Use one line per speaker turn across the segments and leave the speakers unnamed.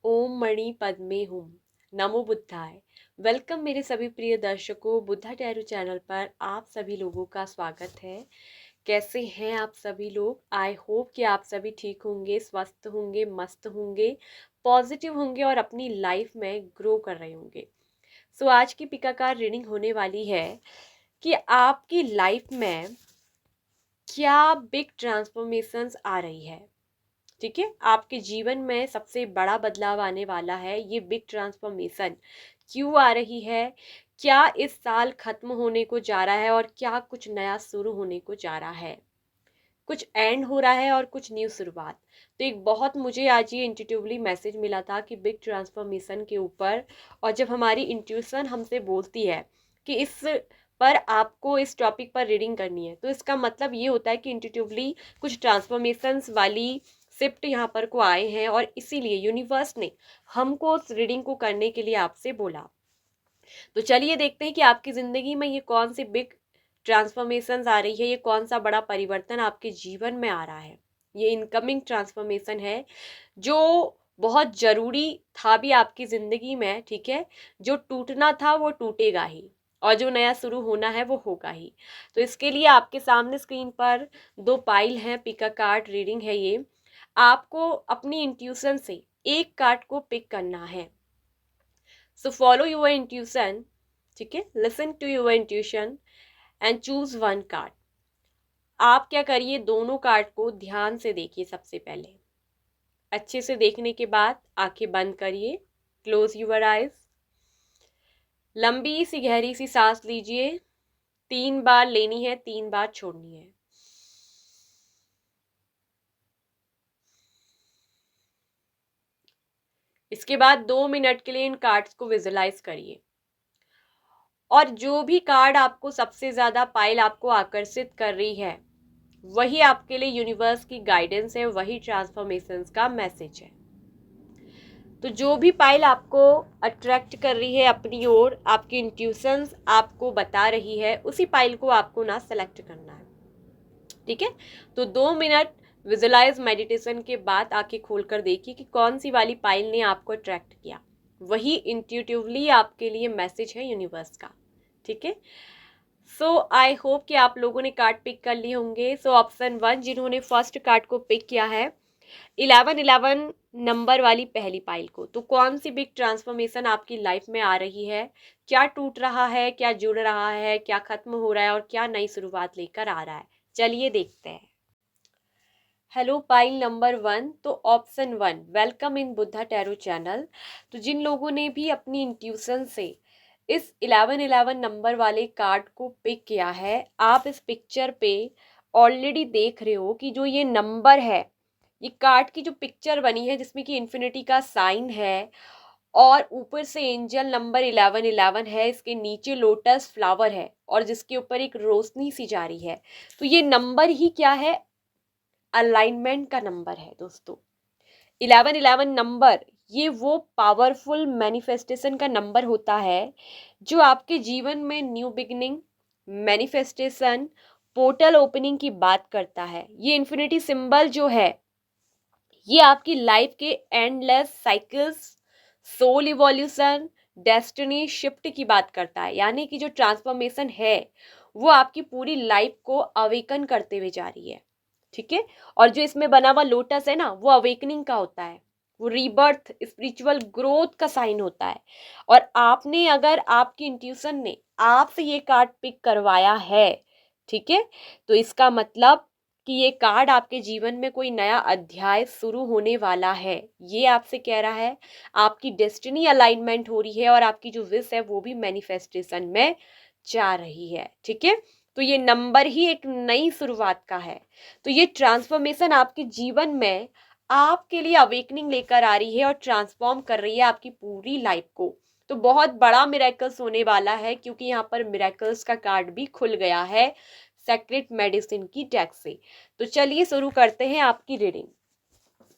ओम मणि पद्मे हुम। नमो बुद्धाय। वेलकम मेरे सभी प्रिय दर्शकों, बुद्धा टैरो चैनल पर आप सभी लोगों का स्वागत है। कैसे हैं आप सभी लोग? आई होप कि आप सभी ठीक होंगे, स्वस्थ होंगे, मस्त होंगे, पॉजिटिव होंगे और अपनी लाइफ में ग्रो कर रहे होंगे। सो आज की पिकाकार रीडिंग होने वाली है कि आपकी लाइफ में क्या बिग ट्रांसफॉर्मेशंस आ रही है। ठीक है, आपके जीवन में सबसे बड़ा बदलाव आने वाला है। ये बिग ट्रांसफॉर्मेशन क्यों आ रही है? क्या इस साल खत्म होने को जा रहा है और क्या कुछ नया शुरू होने को जा रहा है? कुछ एंड हो रहा है और कुछ न्यू शुरुआत। तो एक बहुत मुझे आज ये इंट्यूटिवली मैसेज मिला था कि बिग ट्रांसफॉर्मेशन के ऊपर, और जब हमारी इंट्यूशन हमसे बोलती है कि इस पर आपको इस टॉपिक पर रीडिंग करनी है, तो इसका मतलब ये होता है कि इंट्यूटिवली कुछ ट्रांसफॉर्मेशंस वाली शिफ्ट यहाँ पर को आए हैं और इसीलिए यूनिवर्स ने हमको उस रीडिंग को करने के लिए आपसे बोला। तो चलिए देखते हैं कि आपकी ज़िंदगी में ये कौन सी बिग ट्रांसफॉर्मेशंस आ रही है, ये कौन सा बड़ा परिवर्तन आपके जीवन में आ रहा है। ये इनकमिंग ट्रांसफॉर्मेशन है जो बहुत ज़रूरी था भी आपकी ज़िंदगी में। ठीक है, जो टूटना था वो टूटेगा ही और जो नया शुरू होना है वो होगा ही। तो इसके लिए आपके सामने स्क्रीन पर दो पाइल हैं, पिका कार्ड रीडिंग है ये। आपको अपनी इंट्यूशन से एक कार्ड को पिक करना है। So follow your intuition. ठीक है, listen to your intuition and choose one card. आप क्या करिए, दोनों कार्ड को ध्यान से देखिए। सबसे पहले अच्छे से देखने के बाद आंखें बंद करिए, क्लोज योर आइज। लंबी सी गहरी सी सांस लीजिए। 3 बार लेनी है, 3 बार छोड़नी है। इसके बाद 2 मिनट के लिए इन कार्ड्स को विजुलाइज करिए और जो भी कार्ड आपको सबसे ज्यादा पाइल आपको आकर्षित कर रही है वही आपके लिए यूनिवर्स की गाइडेंस है, वही ट्रांसफॉर्मेशंस का मैसेज है। तो जो भी पाइल आपको अट्रैक्ट कर रही है अपनी ओर, आपकी इंट्यूशंस आपको बता रही है, उसी पाइल को आपको ना सेलेक्ट करना है। ठीक है, तो 2 मिनट विजुलाइज मेडिटेशन के बाद आंखें खोलकर देखिए कि कौन सी वाली पाइल ने आपको अट्रैक्ट किया। वही इंट्यूटिवली आपके लिए मैसेज है यूनिवर्स का। ठीक है, सो आई होप कि आप लोगों ने कार्ड पिक कर लिए होंगे। सो ऑप्शन 1 जिन्होंने फर्स्ट कार्ड को पिक किया है, 1111 नंबर वाली पहली पाइल को, तो कौन सी बिग ट्रांसफॉर्मेशन आपकी लाइफ में आ रही है? क्या टूट रहा है, क्या जुड़ रहा है, क्या खत्म हो रहा है और क्या नई शुरुआत लेकर आ रहा है? चलिए देखते हैं। हेलो पाइल नंबर 1, तो option 1, welcome in Buddha tarot channel. तो जिन लोगों ने भी अपनी इंट्यूशन से इस 1111 नंबर वाले कार्ड को पिक किया है, आप इस पिक्चर पे ऑलरेडी देख रहे हो कि जो ये नंबर है, ये कार्ड की जो पिक्चर बनी है जिसमें कि इन्फिनिटी का साइन है और ऊपर से एंजल नंबर 1111 है, इसके नीचे लोटस फ्लावर है और जिसके ऊपर एक रोशनी सी जा रही है। तो ये नंबर ही क्या है? अलाइनमेंट का नंबर है दोस्तों। 1111 नंबर ये वो पावरफुल मैनिफेस्टेशन का नंबर होता है जो आपके जीवन में new beginning, manifestation, portal opening की बात करता है। ये इन्फिनिटी सिंबल जो है ये आपकी लाइफ के endless cycles, soul evolution, destiny shift की बात करता है। यानी कि जो ट्रांसफॉर्मेशन है वो आपकी पूरी लाइफ को अवेकन करते हुए जा रही है। ठीक है, और जो इसमें बना हुआ लोटस है ना, वो अवेकनिंग का होता है, वो रीबर्थ, स्पिरिचुअल ग्रोथ का साइन होता है। और आपने, अगर आपकी इंट्यूशन ने आपसे ये कार्ड पिक करवाया है, ठीक है, तो इसका मतलब कि ये कार्ड आपके जीवन में कोई नया अध्याय शुरू होने वाला है, ये आपसे कह रहा है। आपकी डेस्टिनी अलाइनमेंट हो रही है और आपकी जो विश है वो भी मैनिफेस्टेशन में जा रही है। ठीक है, तो ये नंबर ही एक नई शुरुआत का है। तो ये ट्रांसफॉर्मेशन आपके जीवन में आपके लिए अवेकनिंग लेकर आ रही है और ट्रांसफॉर्म कर रही है आपकी पूरी लाइफ को। तो बहुत बड़ा मिरेकल्स होने वाला है, क्योंकि यहाँ पर मिरेकल्स का कार्ड भी खुल गया है सेक्रेट मेडिसिन की डेक से। तो चलिए शुरू करते हैं आपकी रीडिंग।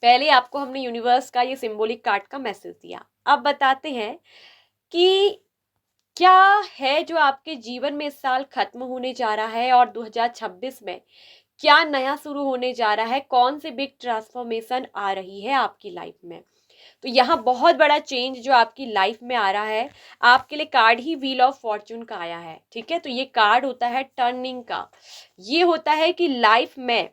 पहले आपको हमने यूनिवर्स का ये सिंबॉलिक कार्ड का मैसेज दिया, अब बताते हैं कि क्या है जो आपके जीवन में इस साल खत्म होने जा रहा है और 2026 में क्या नया शुरू होने जा रहा है। कौन सी बिग ट्रांसफॉर्मेशन आ रही है आपकी लाइफ में। तो यहाँ बहुत बड़ा चेंज जो आपकी लाइफ में आ रहा है, आपके लिए card he wheel of Fortune का आया है, ठीक है। तो ये कार्ड होता है टर्निंग का। ये होता है कि लाइफ में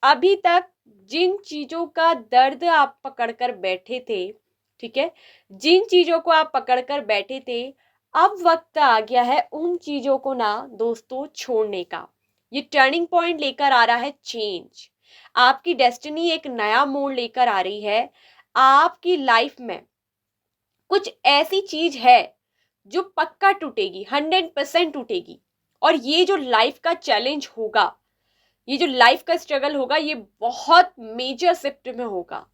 अभी तक जिन चीजों का दर्द आप पकड़ कर बैठे थे, ठीक है, जिन चीजों को आप पकड़ कर बैठे थे, अब वक्त आ गया है उन चीजों को ना दोस्तों छोड़ने का। ये टर्निंग पॉइंट लेकर आ रहा है चेंज। आपकी डेस्टिनी एक नया मोड़ लेकर आ रही है। आपकी लाइफ में कुछ ऐसी चीज है जो पक्का टूटेगी, 100% टूटेगी। और ये जो लाइफ का चैलेंज होगा, ये जो लाइफ का स्ट्रगल होगा, ये बहुत मेजर शिफ्ट में होगा,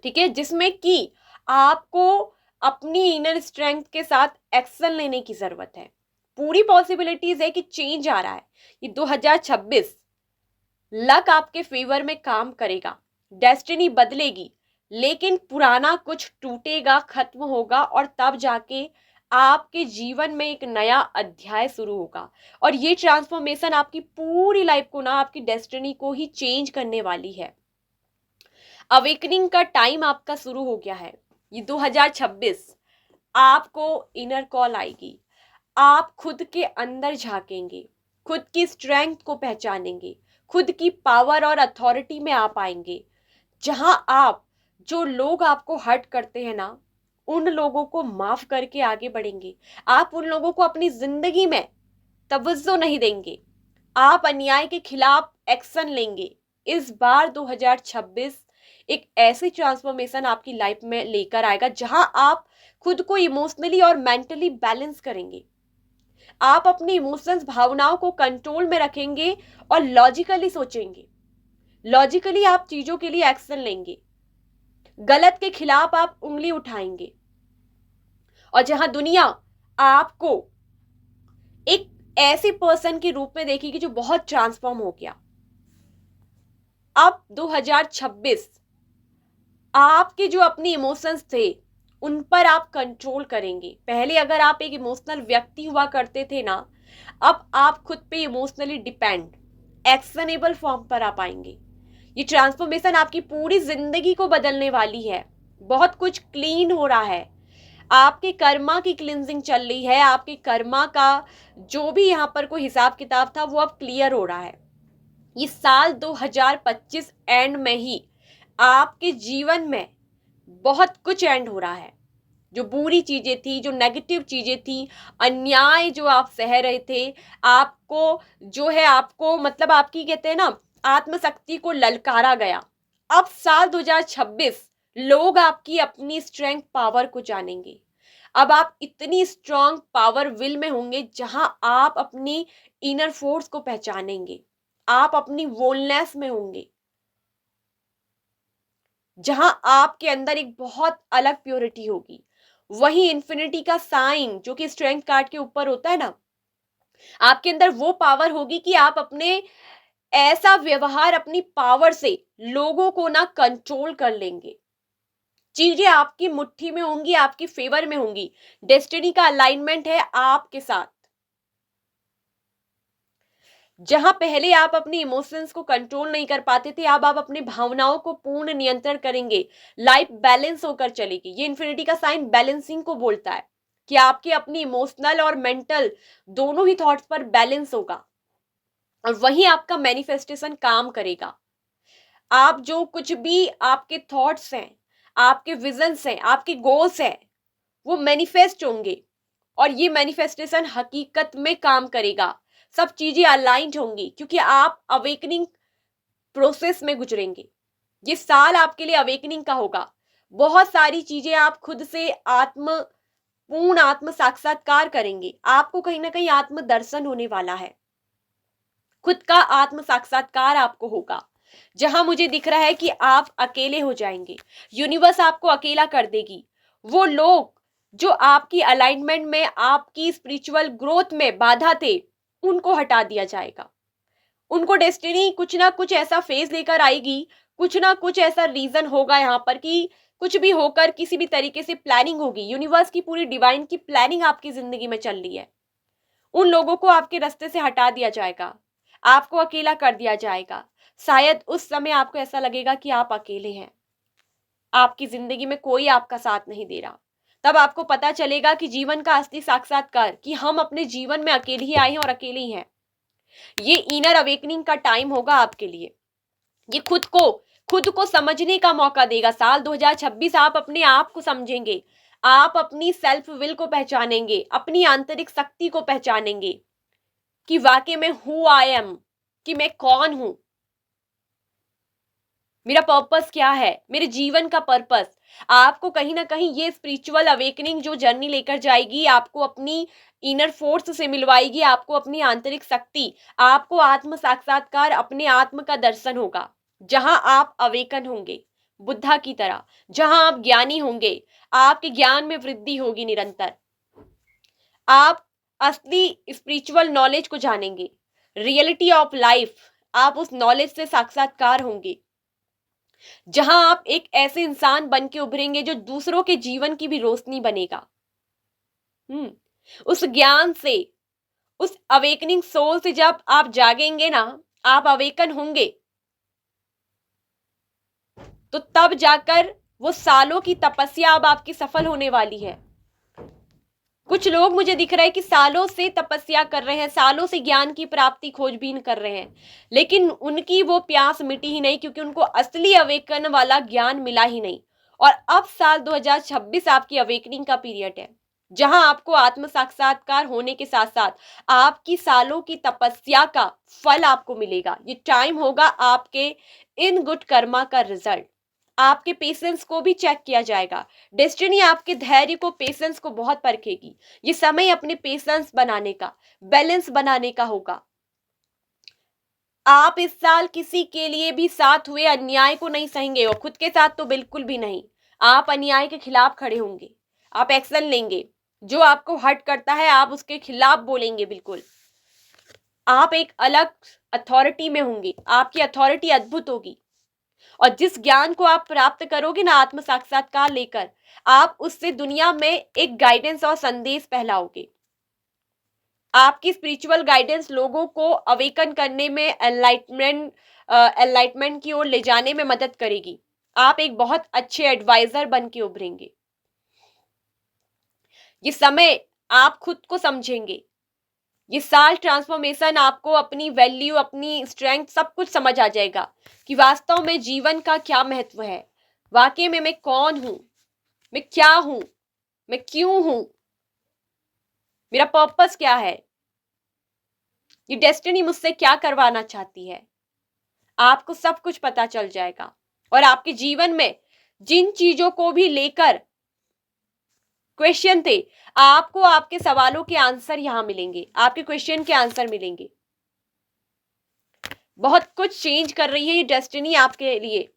ठीक है, जिसमें कि आपको अपनी इनर स्ट्रेंथ के साथ एक्शन लेने की जरूरत है। पूरी पॉसिबिलिटीज है कि चेंज आ रहा है। ये 2026 लक आपके फेवर में काम करेगा, डेस्टिनी बदलेगी, लेकिन पुराना कुछ टूटेगा, खत्म होगा, और तब जाके आपके जीवन में एक नया अध्याय शुरू होगा। और ये ट्रांसफॉर्मेशन आपकी पूरी लाइफ को ना, आपकी डेस्टिनी को ही चेंज करने वाली है। अवेकनिंग का टाइम आपका शुरू हो गया है। ये 2026 आपको इनर कॉल आएगी। आप खुद के अंदर झांकेंगे, खुद की स्ट्रेंथ को पहचानेंगे, खुद की पावर और अथॉरिटी में आप आएंगे। जहां आप, जो लोग आपको हर्ट करते हैं ना, उन लोगों को माफ करके आगे बढ़ेंगे। आप उन लोगों को अपनी जिंदगी में तवज्जो नहीं देंगे। आप अन्याय के खिलाफ एक्शन लेंगे। इस बार 2026 एक ऐसी ट्रांसफॉर्मेशन आपकी लाइफ में लेकर आएगा जहां आप खुद को इमोशनली और मेंटली बैलेंस करेंगे। आप अपनी इमोशंस, भावनाओं को कंट्रोल में रखेंगे और लॉजिकली सोचेंगे। लॉजिकली आप चीजों के लिए एक्शन लेंगे। गलत के खिलाफ आप उंगली उठाएंगे। और जहां दुनिया आपको एक ऐसे पर्सन के रूप में देखेगी जो बहुत ट्रांसफॉर्म हो गया। अब 2026 आपके जो अपनी इमोशंस थे उन पर आप कंट्रोल करेंगे। पहले अगर आप एक इमोशनल व्यक्ति हुआ करते थे ना, अब आप खुद पे इमोशनली डिपेंड, एक्शनेबल फॉर्म पर आप आएंगे। ये ट्रांसफॉर्मेशन आपकी पूरी जिंदगी को बदलने वाली है। बहुत कुछ क्लीन हो रहा है। आपके कर्मा की क्लिनजिंग चल रही है। आपके कर्मा का जो भी यहाँ पर कोई हिसाब किताब था वो अब क्लियर हो रहा है। ये साल 2025 एंड में ही आपके जीवन में बहुत कुछ एंड हो रहा है। जो बुरी चीजें थी, जो नेगेटिव चीजें थी, अन्याय जो आप सह रहे थे, आपको जो है, आपको मतलब आपकी कहते हैं ना आत्मशक्ति को ललकारा गया। अब साल 2026 लोग आपकी अपनी स्ट्रेंथ पावर को जानेंगे। अब आप इतनी स्ट्रांग पावर विल में होंगे जहां आप अपनी इनर फोर्स को पहचानेंगे। आप अपनी वोलनेस में होंगे, जहां आपके अंदर एक बहुत अलग प्योरिटी होगी। वही इन्फिनिटी का साइन जो कि स्ट्रेंथ कार्ड के ऊपर होता है ना, आपके अंदर वो पावर होगी कि आप अपने ऐसा व्यवहार, अपनी पावर से लोगों को ना कंट्रोल कर लेंगे। चीजें आपकी मुट्ठी में होंगी, आपकी फेवर में होंगी। डेस्टिनी का अलाइनमेंट है आपके साथ। जहां पहले आप अपनी इमोशंस को कंट्रोल नहीं कर पाते थे, अब आप अपनी भावनाओं को पूर्ण नियंत्रण करेंगे। लाइफ बैलेंस होकर चलेगी। ये इन्फिनिटी का साइन बैलेंसिंग को बोलता है कि आपके अपनी इमोशनल और मेंटल दोनों ही थॉट्स पर बैलेंस होगा, और वही आपका मैनिफेस्टेशन काम करेगा। आप जो कुछ भी आपके थॉट्स हैं, आपके विजन्स हैं, आपके गोल्स हैं, वो मैनिफेस्ट होंगे, और ये मैनिफेस्टेशन हकीकत में काम करेगा। सब चीजें अलाइंड होंगी क्योंकि आप अवेकनिंग प्रोसेस में गुजरेंगे। ये साल आपके लिए अवेकनिंग का होगा। बहुत सारी चीजें आप खुद से पूर्ण आत्म साक्षात्कार करेंगे। आपको कहीं ना कहीं आत्म दर्शन होने वाला है। खुद का आत्म साक्षात्कार आपको होगा, जहां मुझे दिख रहा है कि आप अकेले हो जाएंगे। यूनिवर्स आपको अकेला कर देगी। वो लोग जो आपकी अलाइनमेंट में, आपकी स्पिरिचुअल ग्रोथ में बाधा थे, उनको हटा दिया जाएगा। उनको डेस्टिनी कुछ ना कुछ ऐसा फेज लेकर आएगी, कुछ ना कुछ ऐसा रीजन होगा यहाँ पर कि कुछ भी होकर किसी भी तरीके से प्लानिंग होगी। यूनिवर्स की पूरी डिवाइन की प्लानिंग आपकी जिंदगी में चल रही है। उन लोगों को आपके रास्ते से हटा दिया जाएगा, आपको अकेला कर दिया जाएगा। शायद उस समय आपको ऐसा लगेगा कि आप अकेले हैं। आपकी जिंदगी में कोई आपका साथ नहीं दे रहा, तब आपको पता चलेगा कि जीवन का असली साक्षात्कार, कि हम अपने जीवन में अकेले ही आए हैं और अकेले ही हैं। ये इनर अवेकनिंग का टाइम होगा आपके लिए। ये खुद को समझने का मौका देगा। साल 2026 आप अपने आप को समझेंगे, आप अपनी सेल्फ विल को पहचानेंगे, अपनी आंतरिक शक्ति को पहचानेंगे कि वाकई में हु आई एम, कि मैं कौन हूं, मेरा पर्पस क्या है, मेरे जीवन का पर्पस। आपको कहीं ना कहीं ये स्पिरिचुअल अवेकनिंग जो जर्नी लेकर जाएगी, आपको अपनी इनर फोर्स से मिलवाएगी, आपको अपनी आंतरिक शक्ति, आपको आत्म साक्षात्कार, अपने आत्म का दर्शन होगा, जहां आप अवेकन होंगे बुद्धा की तरह, जहां आप ज्ञानी होंगे, आपके ज्ञान में वृद्धि होगी निरंतर, आप असली स्पिरिचुअल नॉलेज को जानेंगे, रियलिटी ऑफ लाइफ, आप उस नॉलेज से साक्षात्कार होंगे, जहां आप एक ऐसे इंसान बन के उभरेंगे जो दूसरों के जीवन की भी रोशनी बनेगा। उस ज्ञान से, उस अवेकनिंग सोल से जब आप जागेंगे ना, आप अवेकन होंगे, तो तब जाकर वो सालों की तपस्या अब आपकी सफल होने वाली है। कुछ लोग मुझे दिख रहा है कि सालों से तपस्या कर रहे हैं, सालों से ज्ञान की प्राप्ति खोजबीन कर रहे हैं, लेकिन उनकी वो प्यास मिटी ही नहीं, क्योंकि उनको असली अवेकन वाला ज्ञान मिला ही नहीं। और अब साल 2026 आपकी अवेकनिंग का पीरियड है, जहां आपको आत्म साक्षात्कार होने के साथ साथ आपकी सालों की तपस्या का फल आपको मिलेगा। ये टाइम होगा आपके इन गुड कर्मा का रिजल्ट। आपके पेशेंस को भी चेक किया जाएगा। डेस्टिनी आपके धैर्य को, पेशेंस को बहुत परखेगी। ये समय अपने पेशेंस बनाने का, बैलेंस बनाने का होगा। आप इस साल किसी के लिए भी साथ हुए अन्याय को नहीं सहेंगे, और खुद के साथ तो बिल्कुल भी नहीं। आप अन्याय के खिलाफ खड़े होंगे, आप एक्शन लेंगे, जो आपको हर्ट करता है आप उसके खिलाफ बोलेंगे। बिल्कुल आप एक अलग अथॉरिटी में होंगे, आपकी अथॉरिटी अद्भुत होगी। और जिस ज्ञान को आप प्राप्त करोगे ना आत्म साक्षात्कार लेकर, आप उससे दुनिया में एक गाइडेंस और संदेश फैलाओगे। आपकी स्पिरिचुअल गाइडेंस लोगों को अवेकन करने में, एनलाइटमेंट की ओर ले जाने में मदद करेगी। आप एक बहुत अच्छे एडवाइजर बन के उभरेंगे। ये समय आप खुद को समझेंगे। ये साल ट्रांसफॉर्मेशन, आपको अपनी वैल्यू, अपनी स्ट्रेंथ, सब कुछ समझ आ जाएगा कि वास्तव में जीवन का क्या महत्व है, वाकई में मैं कौन हूं, मैं क्या हूं, मैं क्यों हूं, मेरा पर्पस क्या है, ये डेस्टिनी मुझसे क्या करवाना चाहती है। आपको सब कुछ पता चल जाएगा। और आपके जीवन में जिन चीजों को भी लेकर क्वेश्चन थे, आपको आपके सवालों के आंसर यहां मिलेंगे, आपके क्वेश्चन के आंसर मिलेंगे। बहुत कुछ चेंज कर रही है ये डेस्टिनी आपके लिए।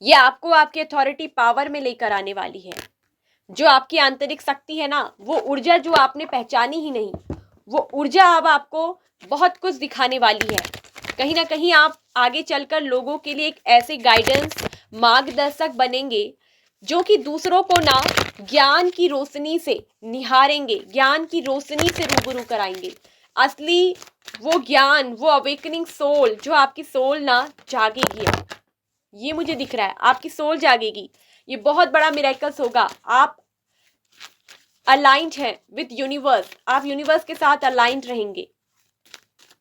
ये आपको आपकी अथॉरिटी पावर में लेकर आने वाली है। जो आपकी आंतरिक शक्ति है ना, वो ऊर्जा जो आपने पहचानी ही नहीं, वो ऊर्जा अब आपको बहुत कुछ दिखाने वाली है। कहीं ना कहीं आप आगे चलकर लोगों के लिए एक ऐसे गाइडेंस, मार्गदर्शक बनेंगे, जो कि दूसरों को ना ज्ञान की रोशनी से निहारेंगे, ज्ञान की रोशनी से रूबरू कराएंगे। असली वो ज्ञान, वो अवेकनिंग सोल, जो आपकी सोल ना जागेगी। ये मुझे दिख रहा है, आपकी सोल जागेगी। ये बहुत बड़ा मिरेकल्स होगा। आप अलाइंड हैं विद यूनिवर्स, आप यूनिवर्स के साथ अलाइंड रहेंगे।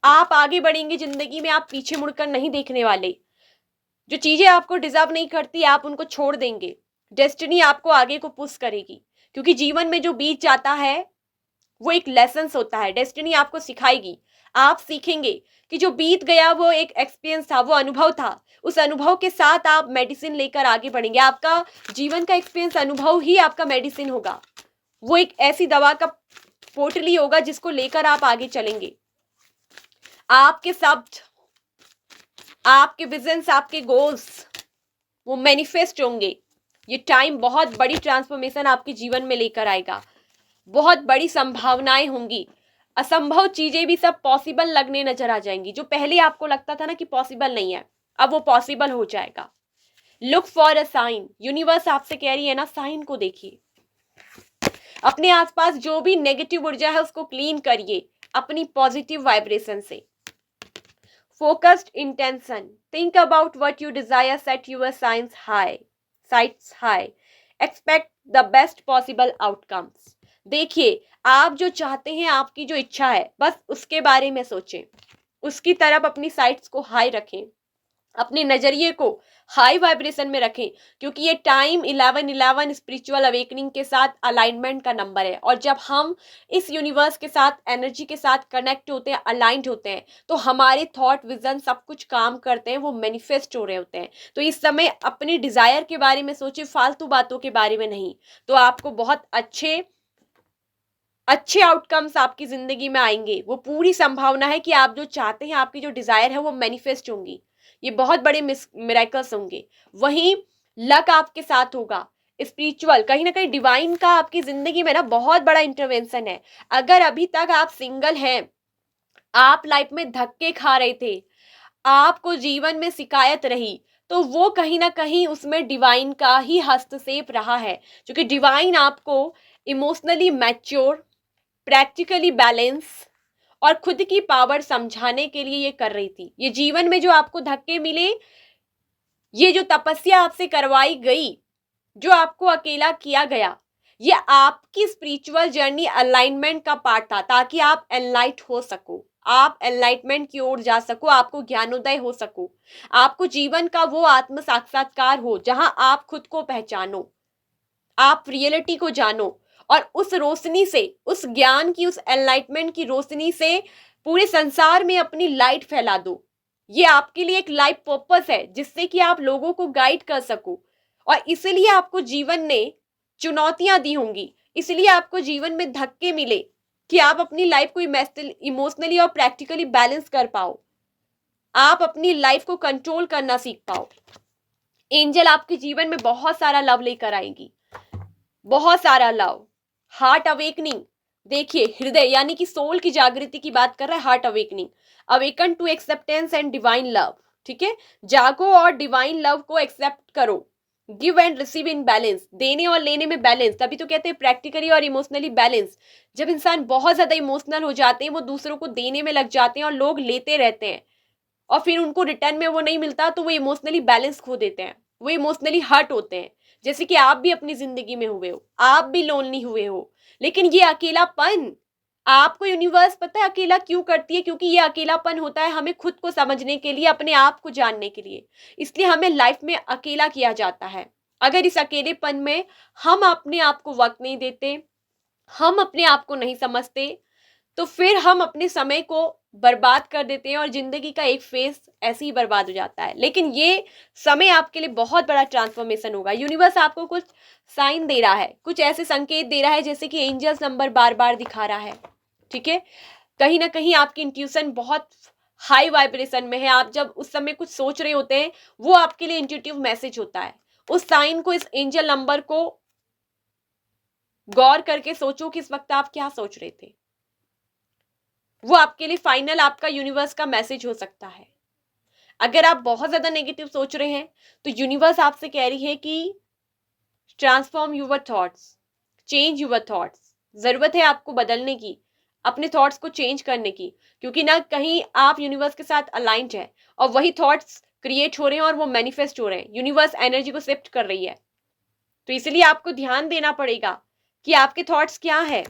आप आगे बढ़ेंगे जिंदगी में, आप पीछे मुड़कर नहीं देखने वाले। जो चीजें आपको डिजर्व नहीं करती, आप उनको छोड़ देंगे। डेस्टिनी आपको आगे को पुश करेगी, क्योंकि जीवन में जो बीत जाता है वो एक लेसन होता है। डेस्टिनी आपको सिखाएगी, आप सीखेंगे कि जो बीत गया वो एक एक्सपीरियंस था, वो अनुभव था। उस अनुभव के साथ आप मेडिसिन लेकर आगे बढ़ेंगे। आपका जीवन का एक्सपीरियंस, अनुभव ही आपका मेडिसिन होगा। वो एक ऐसी दवा का पोटली होगा जिसको लेकर आप आगे चलेंगे। आपके शब्द, आपके विजन्स, आपके गोल्स वो मैनिफेस्ट होंगे। ये टाइम बहुत बड़ी ट्रांसफॉर्मेशन आपके जीवन में लेकर आएगा। बहुत बड़ी संभावनाएं होंगी। असंभव चीजें भी सब पॉसिबल लगने नजर आ जाएंगी। जो पहले आपको लगता था ना कि पॉसिबल नहीं है, अब वो पॉसिबल हो जाएगा। Look for a sign. Universe आपसे कह रही है ना, साइन को देखिए। अपने आसपास जो भी नेगेटिव ऊर्जा है उसको क्लीन करिए अपनी पॉजिटिव वाइब्रेशन से। Focused intention, think about what you desire, set your sights high, sights high, expect the best possible outcomes. देखिए, आप जो चाहते हैं, आपकी जो इच्छा है, बस उसके बारे में सोचें, उसकी तरफ अपनी साइट्स को हाई रखें, अपने नजरिए को हाई वाइब्रेशन में रखें, क्योंकि ये टाइम 1111 स्पिरिचुअल अवेकनिंग के साथ अलाइनमेंट का नंबर है। और जब हम इस यूनिवर्स के साथ, एनर्जी के साथ कनेक्ट होते हैं, अलाइंड होते हैं, तो हमारे थॉट, विजन सब कुछ काम करते हैं, वो मैनिफेस्ट हो रहे होते हैं। तो इस समय अपने डिजायर के बारे में सोचिए, फालतू बातों के बारे में नहीं। तो आपको बहुत अच्छे अच्छे आउटकम्स आपकी जिंदगी में आएंगे। वो पूरी संभावना है कि आप जो चाहते हैं, आपकी जो डिजायर है, वो मैनिफेस्ट होंगी। ये बहुत बड़े मिरेकल्स होंगे। वहीं लक आपके साथ होगा, स्पिरिचुअल, कहीं ना कहीं डिवाइन का आपकी जिंदगी में ना बहुत बड़ा इंटरवेंशन है। अगर अभी तक आप सिंगल हैं, आप लाइफ में धक्के खा रहे थे, आपको जीवन में शिकायत रही, तो वो कहीं ना कहीं उसमें डिवाइन का ही हस्तक्षेप रहा है, क्योंकि डिवाइन आपको इमोशनली मैच्योर, प्रैक्टिकली बैलेंस और खुद की पावर समझाने के लिए ये कर रही थी। ये जीवन में जो आपको धक्के मिले, ये जो तपस्या आपसे करवाई गई, जो आपको अकेला किया गया, ये आपकी स्पिरिचुअल जर्नी अलाइनमेंट का पार्ट था, ताकि आप एनलाइट हो सको, आप एनलाइटमेंट की ओर जा सको, आपको ज्ञानोदय हो सको, आपको जीवन का वो आत्म साक्षात्कार हो जहां आप खुद को पहचानो, आप रियलिटी को जानो, और उस रोशनी से, उस ज्ञान की, उस एनलाइटमेंट की रोशनी से पूरे संसार में अपनी लाइट फैला दो। ये आपके लिए एक लाइफ पर्पस है, जिससे कि आप लोगों को गाइड कर सको। और इसलिए आपको जीवन ने चुनौतियां दी होंगी, इसलिए आपको जीवन में धक्के मिले कि आप अपनी लाइफ को इमोशनली और प्रैक्टिकली बैलेंस कर पाओ, आप अपनी लाइफ को कंट्रोल करना सीख पाओ। एंजल आपके जीवन में बहुत सारा लव लेकर आएंगी, बहुत सारा लव, हार्ट अवेकनिंग। देखिए, हृदय यानी कि सोल की जागृति की बात कर रहा है heart awakening, awaken to acceptance and divine love. ठीक है, जागो और डिवाइन लव को एक्सेप्ट करो, give and receive in balance, देने और लेने में बैलेंस। तभी तो कहते हैं प्रैक्टिकली और इमोशनली बैलेंस। जब इंसान बहुत ज्यादा इमोशनल हो जाते हैं, वो दूसरों को देने में लग जाते हैं और लोग लेते रहते हैं, और फिर उनको रिटर्न में वो नहीं मिलता, तो वो इमोशनली बैलेंस खो देते हैं, वो इमोशनली हर्ट होते हैं। जैसे कि आप भी अपनी जिंदगी में हुए हो, आप भी लोनली हुए हो। लेकिन ये अकेलापन, आपको यूनिवर्स पता है अकेला क्यों करती है? क्योंकि ये अकेलापन होता है हमें खुद को समझने के लिए, अपने आप को जानने के लिए। इसलिए हमें लाइफ में अकेला किया जाता है। अगर इस अकेलेपन में हम अपने आप को वक्त नहीं देते, हम अपने आप को नहीं समझते, तो फिर हम अपने समय को बर्बाद कर देते हैं और जिंदगी का एक फेज ऐसे ही बर्बाद हो जाता है। लेकिन ये समय आपके लिए बहुत बड़ा ट्रांसफॉर्मेशन होगा। यूनिवर्स आपको कुछ साइन दे रहा है, कुछ ऐसे संकेत दे रहा है, जैसे कि एंजल्स नंबर बार बार दिखा रहा है। ठीक है, कहीं ना कहीं आपकी इंट्यूशन बहुत हाई वाइब्रेशन में है। आप जब उस समय कुछ सोच रहे होते हैं, वो आपके लिए इंट्यूटिव मैसेज होता है। उस साइन को, इस एंजल नंबर को गौर करके सोचो कि इस वक्त आप क्या सोच रहे थे। वो आपके लिए फाइनल आपका यूनिवर्स का मैसेज हो सकता है। अगर आप बहुत ज्यादा नेगेटिव सोच रहे हैं, तो यूनिवर्स आपसे कह रही है कि transform your thoughts, change your thoughts. जरूरत है आपको बदलने की, अपने थॉट्स को चेंज करने की, क्योंकि ना कहीं आप यूनिवर्स के साथ अलाइंड है और वही थॉट्स क्रिएट हो रहे हैं और वो मैनिफेस्ट हो रहे हैं। यूनिवर्स एनर्जी को शिफ्ट कर रही है, तो इसलिए आपको ध्यान देना पड़ेगा कि आपके थॉट्स क्या है।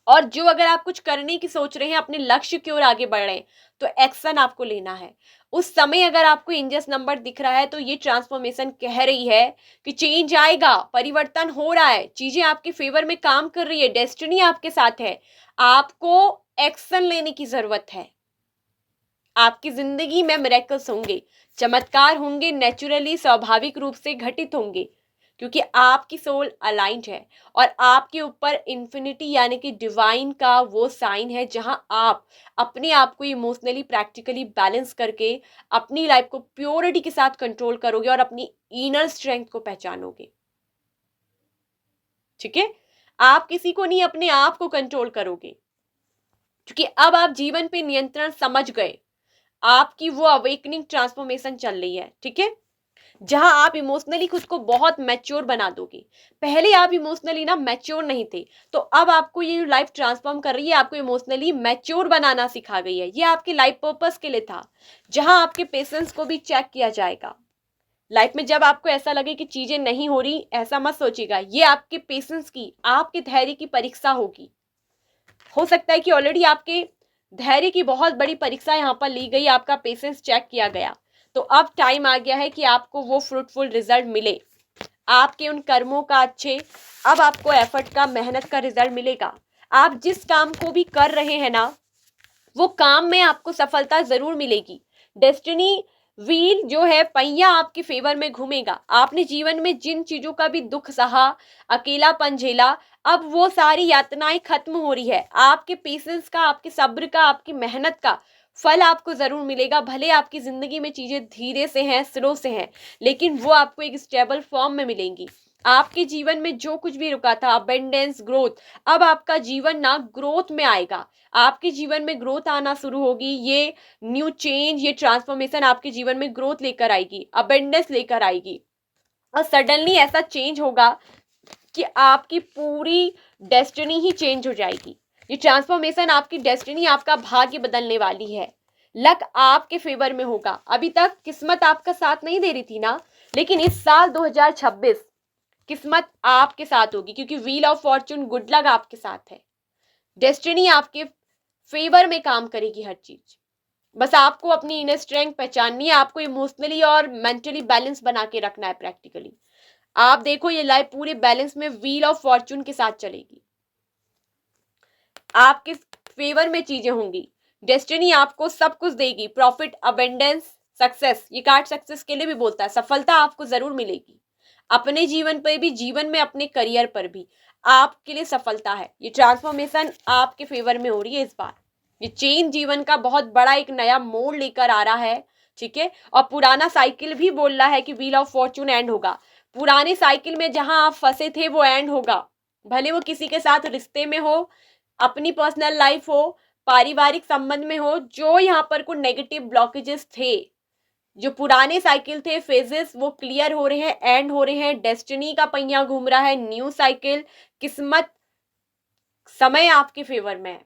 और जो अगर आप कुछ करने की सोच रहे हैं, अपने लक्ष्य की ओर आगे बढ़ रहे हैं, तो एक्शन आपको लेना है। उस समय अगर आपको एंजल्स नंबर दिख रहा है, तो ये ट्रांसफॉर्मेशन कह रही है कि चेंज आएगा, परिवर्तन हो रहा है, चीजें आपके फेवर में काम कर रही है, डेस्टिनी आपके साथ है। आपको एक्शन लेने की जरूरत है। आपकी जिंदगी में मिरेकल्स होंगे, चमत्कार होंगे, नेचुरली, स्वाभाविक रूप से घटित होंगे, क्योंकि आपकी सोल अलाइंड है और आपके ऊपर इन्फिनिटी यानी कि डिवाइन का वो साइन है, जहां आप अपने आप को इमोशनली, प्रैक्टिकली बैलेंस करके अपनी लाइफ को प्योरिटी के साथ कंट्रोल करोगे और अपनी इनर स्ट्रेंथ को पहचानोगे। ठीक है, आप किसी को नहीं, अपने आप को कंट्रोल करोगे, क्योंकि अब आप जीवन पे नियंत्रण समझ गए। आपकी वो अवेकनिंग ट्रांसफॉर्मेशन चल रही है। ठीक है, जहां आप इमोशनली खुद को बहुत मैच्योर बना दोगे। पहले आप इमोशनली ना मैच्योर नहीं थे, तो अब आपको ये लाइफ ट्रांसफॉर्म कर रही है, आपको इमोशनली मैच्योर बनाना सिखा गई है। ये आपके लाइफ पर्पस के लिए था, जहां आपके पेशेंस को भी चेक किया जाएगा, लाइफ में जब आपको ऐसा लगे कि चीजें नहीं हो रही, ऐसा मत सोचिएगा, ये आपके पेशेंस की, आपके धैर्य की परीक्षा होगी। हो सकता है कि ऑलरेडी आपके धैर्य की बहुत बड़ी परीक्षा यहाँ पर ली गई, आपका पेशेंस चेक किया गया, तो अब टाइम आ गया है कि आपको वो फ्रूटफुल रिजल्ट मिले, आपके उन कर्मों का अच्छे, अब आपको एफर्ट का, मेहनत का रिजल्ट मिलेगा। आप जिस काम को भी कर रहे हैं ना, वो काम में आपको सफलता जरूर मिलेगी। डेस्टिनी व्हील जो है, पहिया आपके फेवर में घूमेगा। आपने जीवन में जिन चीजों का भी दुख सहा, अकेलापन झेला, अब वो सारी यातनाएं खत्म हो रही है। आपके पेशेंस का, आपके सब्र का, आपकी मेहनत का फल आपको जरूर मिलेगा। भले आपकी जिंदगी में चीजें धीरे से हैं, स्लो से हैं, लेकिन वो आपको एक स्टेबल फॉर्म में मिलेंगी। आपके जीवन में जो कुछ भी रुका था, अबेंडेंस, ग्रोथ, अब आपका जीवन ना ग्रोथ में आएगा। आपके जीवन में ग्रोथ आना शुरू होगी। ये न्यू चेंज, ये ट्रांसफॉर्मेशन आपके जीवन में ग्रोथ लेकर आएगी, अबेंडेंस लेकर आएगी। और सडनली ऐसा चेंज होगा कि आपकी पूरी डेस्टिनी ही चेंज हो जाएगी। ये ट्रांसफॉर्मेशन आपकी डेस्टिनी, आपका भाग्य बदलने वाली है। लक आपके फेवर में होगा। अभी तक किस्मत आपका साथ नहीं दे रही थी ना, लेकिन इस साल 2026 किस्मत आपके साथ होगी, क्योंकि wheel of Fortune, good luck आपके साथ है। डेस्टिनी आपके फेवर में काम करेगी हर चीज। बस आपको अपनी इनर स्ट्रेंथ पहचाननी है, आपको इमोशनली और मेंटली बैलेंस बना के रखना है। प्रैक्टिकली आप देखो, ये लाइफ पूरे बैलेंस में व्हील ऑफ फॉर्चून के साथ चलेगी, आपके फेवर में चीजें होंगी। डेस्टिनी आपको सब कुछ देगी, प्रॉफिट, अबेंडेंस, सक्सेस। ये कार्ड सक्सेस के लिए भी बोलता है। सफलता आपको जरूर मिलेगी, अपने जीवन पर भी, जीवन में अपने करियर पर भी आपके लिए सफलता है। ये ट्रांसफॉर्मेशन आपके फेवर में हो रही है इस बार। ये चेंज जीवन का बहुत बड़ा एक नया मोड़ लेकर आ रहा है, ठीक है। और पुराना साइकिल भी बोल रहा है कि व्हील ऑफ फॉर्चून एंड होगा। पुराने साइकिल में जहां आप फंसे थे वो एंड होगा। भले वो किसी के साथ रिश्ते में हो, अपनी पर्सनल लाइफ हो, पारिवारिक संबंध में हो, जो यहाँ पर कुछ नेगेटिव ब्लॉकेजेस थे, जो पुराने साइकिल थे, फेजेस, वो क्लियर हो रहे हैं, एंड हो रहे हैं। डेस्टिनी का पहिया घूम रहा है, न्यू साइकिल, किस्मत, समय आपके फेवर में है,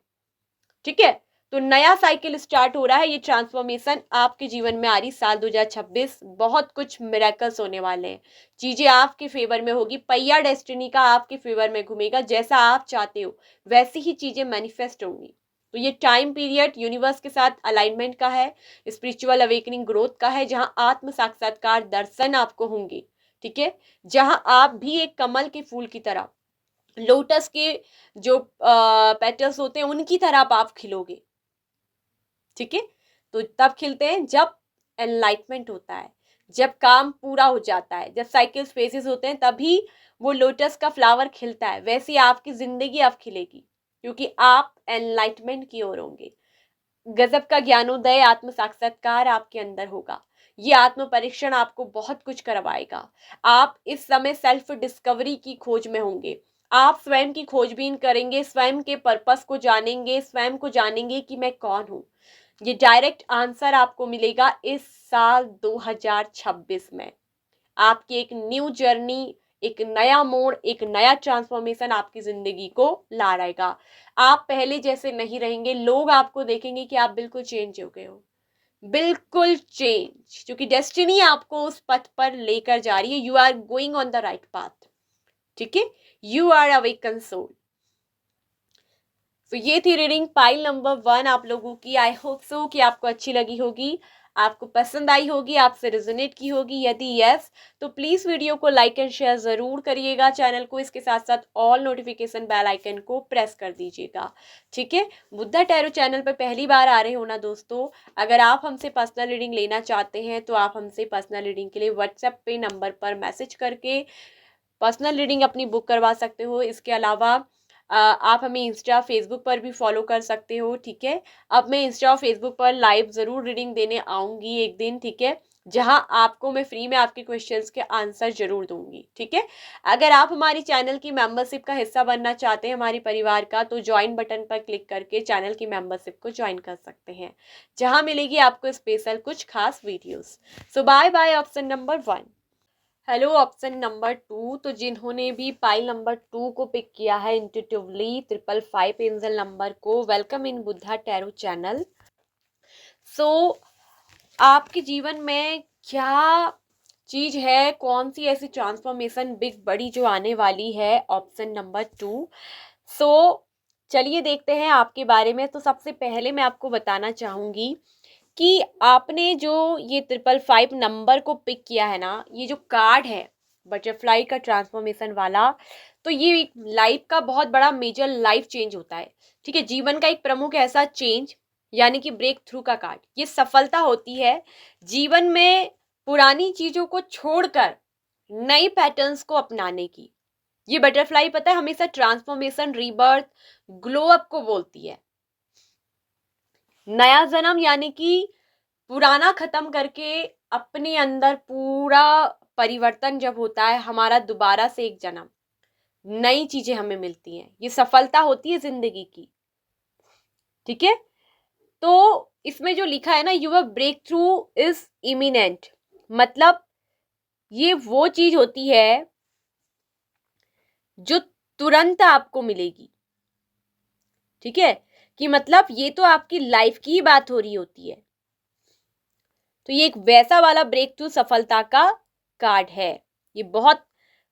ठीक है। तो नया साइकिल स्टार्ट हो रहा है। ये ट्रांसफॉर्मेशन आपके जीवन में आ रही साल 2026। बहुत कुछ मिरेकल्स होने वाले हैं, चीजें आपके फेवर में होगी। पहिया डेस्टिनी का आपके फेवर में घूमेगा, जैसा आप चाहते हो वैसी ही चीजें मैनिफेस्ट होंगी। तो ये टाइम पीरियड यूनिवर्स के साथ अलाइनमेंट का है, स्पिरिचुअल अवेकनिंग, ग्रोथ का है, जहां आत्म साक्षात्कार, दर्शन आपको होंगे, ठीक है। जहां आप भी एक कमल के फूल की तरह, लोटस के जो पेटल्स होते हैं उनकी तरह आप खिलोगे, ठीक है। तो तब खिलते हैं जब एनलाइटमेंट होता है, जब काम पूरा हो जाता है, जब साइकिल फेसेस होते हैं, तभी वो लोटस का फ्लावर खिलता है। वैसे आपकी जिंदगी अब खिलेगी, क्योंकि आप एनलाइटमेंट की ओर होंगे। गजब का ज्ञानोदय, आत्म साक्षात्कार आपके अंदर होगा। ये आत्म परीक्षण आपको बहुत कुछ करवाएगा। आप इस समय सेल्फ डिस्कवरी की खोज में होंगे। आप स्वयं की खोजबीन करेंगे, स्वयं के पर्पस को जानेंगे, स्वयं को जानेंगे कि मैं कौन हूं। ये डायरेक्ट आंसर आपको मिलेगा इस साल 2026 में। आपकी एक न्यू जर्नी, एक नया मोड़, एक नया ट्रांसफॉर्मेशन आपकी जिंदगी को ला रहेगा। आप पहले जैसे नहीं रहेंगे, लोग आपको देखेंगे कि आप बिल्कुल चेंज हो गए हो, बिल्कुल चेंज, क्योंकि डेस्टिनी आपको उस पथ पर लेकर जा रही है। You are going on the right path, ठीक है। You are awaken soul. तो ये थी रीडिंग पाइल नंबर 1 आप लोगों की। आई होप सो कि आपको अच्छी लगी होगी, आपको पसंद आई होगी, आपसे रेजोनेट की होगी। यदि यस, तो प्लीज वीडियो को लाइक एंड शेयर जरूर करिएगा, चैनल को, इसके साथ साथ ऑल नोटिफिकेशन बेल आइकन को प्रेस कर दीजिएगा, ठीक है। बुद्धा टैरो चैनल पर पहली बार आ रहे हो ना दोस्तों, अगर आप हमसे पर्सनल रीडिंग लेना चाहते हैं तो आप हमसे पर्सनल रीडिंग के लिए व्हाट्सएप पे नंबर पर मैसेज करके पर्सनल रीडिंग अपनी बुक करवा सकते हो। इसके अलावा आप हमें इंस्टा, फेसबुक पर भी फॉलो कर सकते हो, ठीक है। अब मैं इंस्टा और फेसबुक पर लाइव ज़रूर रीडिंग देने आऊँगी एक दिन, ठीक है, जहां आपको मैं फ्री में आपके क्वेश्चंस के आंसर जरूर दूंगी, ठीक है। अगर आप हमारी चैनल की मेंबरशिप का हिस्सा बनना चाहते हैं, हमारे परिवार का, तो ज्वाइन बटन पर क्लिक करके चैनल की मेंबरशिप को ज्वाइन कर सकते हैं, जहां मिलेगी आपको स्पेशल कुछ खास videos. So bye bye option number 1। Hello option number 2। तो जिन्होंने भी पाइल नंबर 2 को पिक किया है इंट्यूटिवली 555 एंजल नंबर को, welcome in Buddha tarot channel. So आपके जीवन में क्या चीज है, कौन सी ऐसी ट्रांसफॉर्मेशन बिग बड़ी जो आने वाली है? Option number 2। सो चलिए देखते हैं आपके बारे में। तो सबसे पहले मैं आपको बताना चाहूंगी कि आपने जो ये 555 नंबर को पिक किया है ना, ये जो कार्ड है बटरफ्लाई का ट्रांसफॉर्मेशन वाला, तो ये एक लाइफ का बहुत बड़ा मेजर लाइफ चेंज होता है। ठीक है, जीवन का एक प्रमुख ऐसा चेंज, यानी कि ब्रेक थ्रू का कार्ड। ये सफलता होती है जीवन में पुरानी चीजों को छोड़कर नई पैटर्न्स को अपनाने की। ये बटरफ्लाई पता है हमेशा ट्रांसफॉर्मेशन, रीबर्थ, ग्लो अप को बोलती है। नया जन्म यानी कि पुराना खत्म करके अपने अंदर पूरा परिवर्तन जब होता है, हमारा दोबारा से एक जन्म, नई चीजें हमें मिलती हैं। ये सफलता होती है जिंदगी की। ठीक है, तो इसमें जो लिखा है ना, your breakthrough is imminent, मतलब ये वो चीज होती है जो तुरंत आपको मिलेगी। ठीक है, कि मतलब ये तो आपकी लाइफ की ही बात हो रही होती है। तो ये एक वैसा वाला ब्रेक थ्रू सफलता का कार्ड है। ये बहुत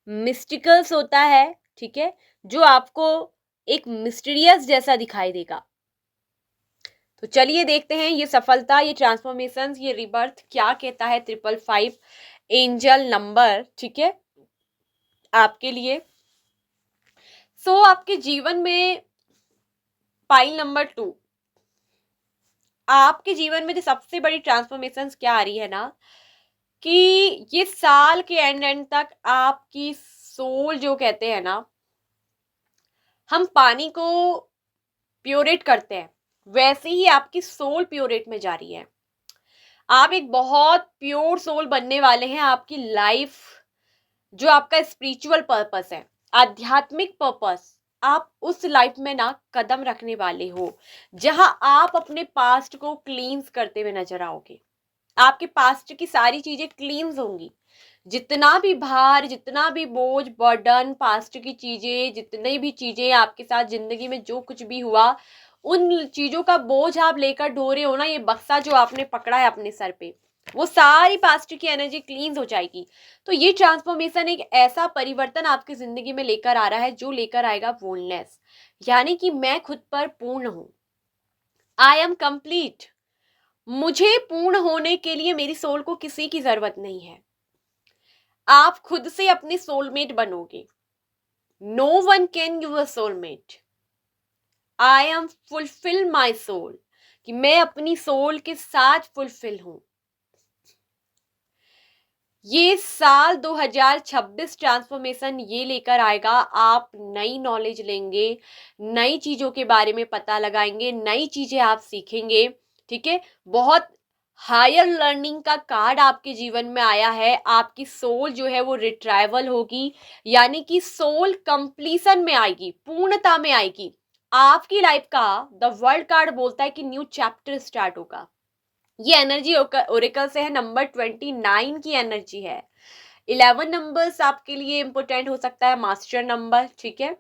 मिस्टिकल्स होता है, ठीक है, जो आपको एक मिस्टीरियस जैसा दिखाई देगा। तो चलिए देखते हैं ये सफलता, ये ट्रांसफॉर्मेशन, ये रिबर्थ क्या कहता है 555 एंजल नंबर। ठीक है, आपके लिए। आपके जीवन में पाइल नंबर 2, आपके जीवन में जो सबसे बड़ी ट्रांसफॉर्मेशन क्या आ रही है ना, कि ये साल के एंड तक आपकी सोल, जो कहते हैं ना, हम पानी को प्योरेट करते हैं, वैसे ही आपकी सोल प्योरेट में जा रही है। आप एक बहुत प्योर सोल बनने वाले हैं। आपकी लाइफ, जो आपका स्पिरिचुअल पर्पस है, आध्यात्मिक पर्पस, आप उस लाइफ में ना कदम रखने वाले हो जहां आप अपने पास्ट को क्लींस करते हुए नजर आओगे। आपके पास्ट की सारी चीजें क्लींस होंगी। जितना भी भार, जितना भी बोझ, बर्डन, पास्ट की चीजें, जितनी भी चीजें आपके साथ जिंदगी में जो कुछ भी हुआ, उन चीजों का बोझ आप लेकर ढो रहे हो ना, ये बक्सा जो आपने पकड़ा है अपने सर पे, वो सारी पास्ट की एनर्जी क्लींस हो जाएगी। तो ये ट्रांसफॉर्मेशन एक ऐसा परिवर्तन आपकी जिंदगी में लेकर आ रहा है जो लेकर आएगा वोलनेस, यानी कि मैं खुद पर पूर्ण हूं। I am complete. मुझे पूर्ण होने के लिए मेरी सोल को किसी की जरूरत नहीं है। आप खुद से अपने सोलमेट बनोगे। No one can your soulmate. I am fulfill my soul, कि मैं अपनी सोल के साथ फुलफिल हूं। ये साल 2026 ट्रांसफॉर्मेशन ये लेकर आएगा। आप नई नॉलेज लेंगे, नई चीजों के बारे में पता लगाएंगे, नई चीजें आप सीखेंगे। ठीक है, बहुत हायर लर्निंग का कार्ड आपके जीवन में आया है। आपकी सोल जो है वो रिट्राइवल होगी, यानी कि सोल कंप्लीशन में आएगी, पूर्णता में आएगी। आपकी लाइफ का द वर्ल्ड कार्ड बोलता है कि न्यू चैप्टर स्टार्ट होगा। ये एनर्जी ओरेकल से है, नंबर 29 की एनर्जी है। 11 नंबर्स आपके लिए इंपॉर्टेंट हो सकता है, मास्टर नंबर। ठीक है,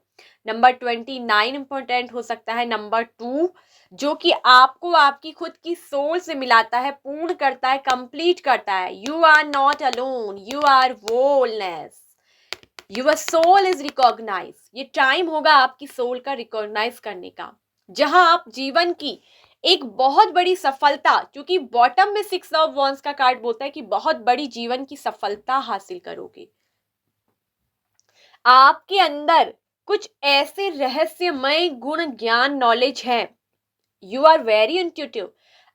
नंबर 29 इंपॉर्टेंट हो सकता है, नंबर 2, जो कि आपको आपकी खुद की सोल से मिलाता है, पूर्ण करता है, कंप्लीट करता है। You are not alone, you are wellness, your soul is recognise. ये टाइम होगा आपकी सोल का रिकॉग्नाइज करने का, जहां आप जीवन की एक बहुत बड़ी सफलता, क्योंकि बॉटम में 6 ऑफ वॉन्स का कार्ड बोलता है कि बहुत बड़ी जीवन की सफलता हासिल करोगे। आपके अंदर कुछ ऐसे रहस्यमय गुण, ज्ञान, नॉलेज है। You are very intuitive.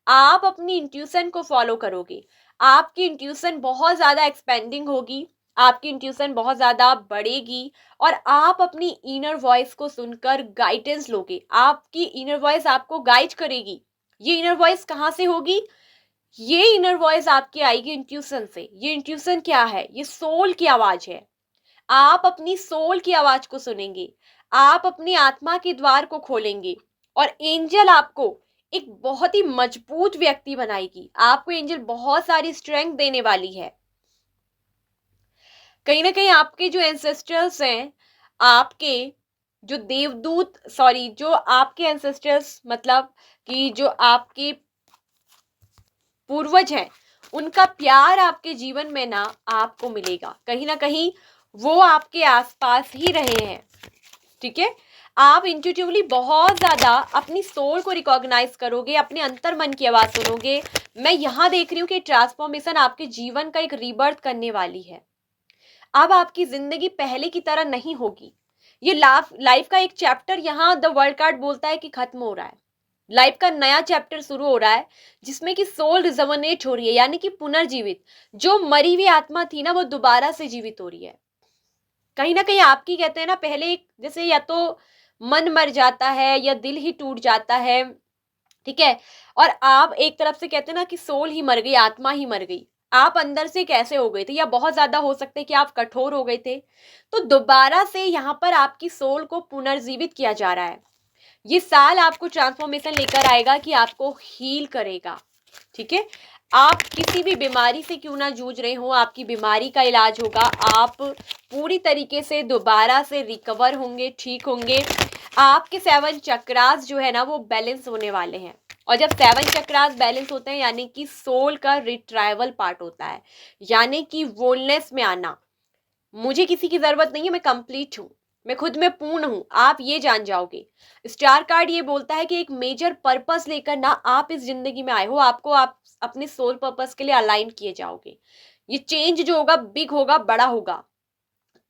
आप अपनी इंट्यूशन को फॉलो करोगे। आपकी इंट्यूशन बहुत ज्यादा एक्सपेंडिंग होगी, आपकी इंट्यूशन बहुत ज्यादा बढ़ेगी, और आप अपनी इनर वॉइस को सुनकर गाइडेंस लोगे। आपकी इनर वॉइस आपको गाइड करेगी। ये इनर वॉइस कहाँ से होगी? ये इनर वॉइस आपकी आएगी इंट्यूशन से। ये इंट्यूशन क्या है? ये सोल की आवाज है। आप अपनी सोल की आवाज को सुनेंगे, आप अपनी आत्मा के द्वार को खोलेंगे, और एंजल आपको एक बहुत ही मजबूत व्यक्ति बनाएगी। आपको एंजल बहुत सारी स्ट्रेंथ देने वाली है। कहीं ना कहीं आपके जो एंसेस्टर्स हैं, आपके जो देवदूत, सॉरी, जो आपके एंसेस्टर्स, मतलब कि जो आपके पूर्वज हैं, उनका प्यार आपके जीवन में ना आपको मिलेगा, कहीं ना कहीं वो आपके आसपास ही रहे हैं। ठीक है, आप इंट्यूटिवली बहुत ज़्यादा अपनी सोल को रिकॉग्नाइज करोगे, अपने अंतर मन की आवाज़ सुनोगे। मैं यहाँ देख रही हूँ कि ट्रांसफॉर्मेशन आपके जीवन का एक रीबर्थ करने वाली है। अब आपकी ज़िंदगी पहले की तरह नहीं होगी। ये लाइफ का एक चैप्टर यहाँ द वर्ल्ड कार्ड बोलता है कि खत्म हो रहा है। लाइफ का नया चैप्टर शुरू हो रहा है जिसमें कि सोल रिजवनेट हो रही है, यानी कि पुनर्जीवित। जो मरी हुई आत्मा थी ना वो दोबारा से जीवित हो रही है। कहीं ना कहीं आपकी, कहते हैं ना, पहले जैसे या तो मन मर जाता है या दिल ही टूट जाता है। ठीक है, और आप एक तरफ से कहते हैं ना कि सोल ही मर गई, आत्मा ही मर गई। आप अंदर से कैसे हो गए थे, या बहुत ज्यादा हो सकते कि आप कठोर हो गए थे। तो दोबारा से यहाँ पर आपकी सोल को पुनर्जीवित किया जा रहा है। ये साल आपको ट्रांसफॉर्मेशन लेकर आएगा कि आपको हील करेगा। ठीक है, आप किसी भी बीमारी से क्यों ना जूझ रहे हो, आपकी बीमारी का इलाज होगा। आप पूरी तरीके से दोबारा से रिकवर होंगे, ठीक होंगे। आपके 7 चक्रास जो है ना वो बैलेंस होने वाले हैं। और जब 7 चक्रास बैलेंस होते हैं यानी कि सोल का रिट्राइवल पार्ट होता है, यानी कि वोलनेस में आना। मुझे किसी की जरूरत नहीं है, मैं कंप्लीट हूँ, मैं खुद में पूर्ण हूं, आप ये जान जाओगे। स्टार कार्ड ये बोलता है कि एक मेजर पर्पस लेकर ना आप इस जिंदगी में आए हो, आपको आप अपने सोल पर्पस के लिए अलाइन किए जाओगे। ये चेंज जो होगा बिग होगा, बड़ा होगा।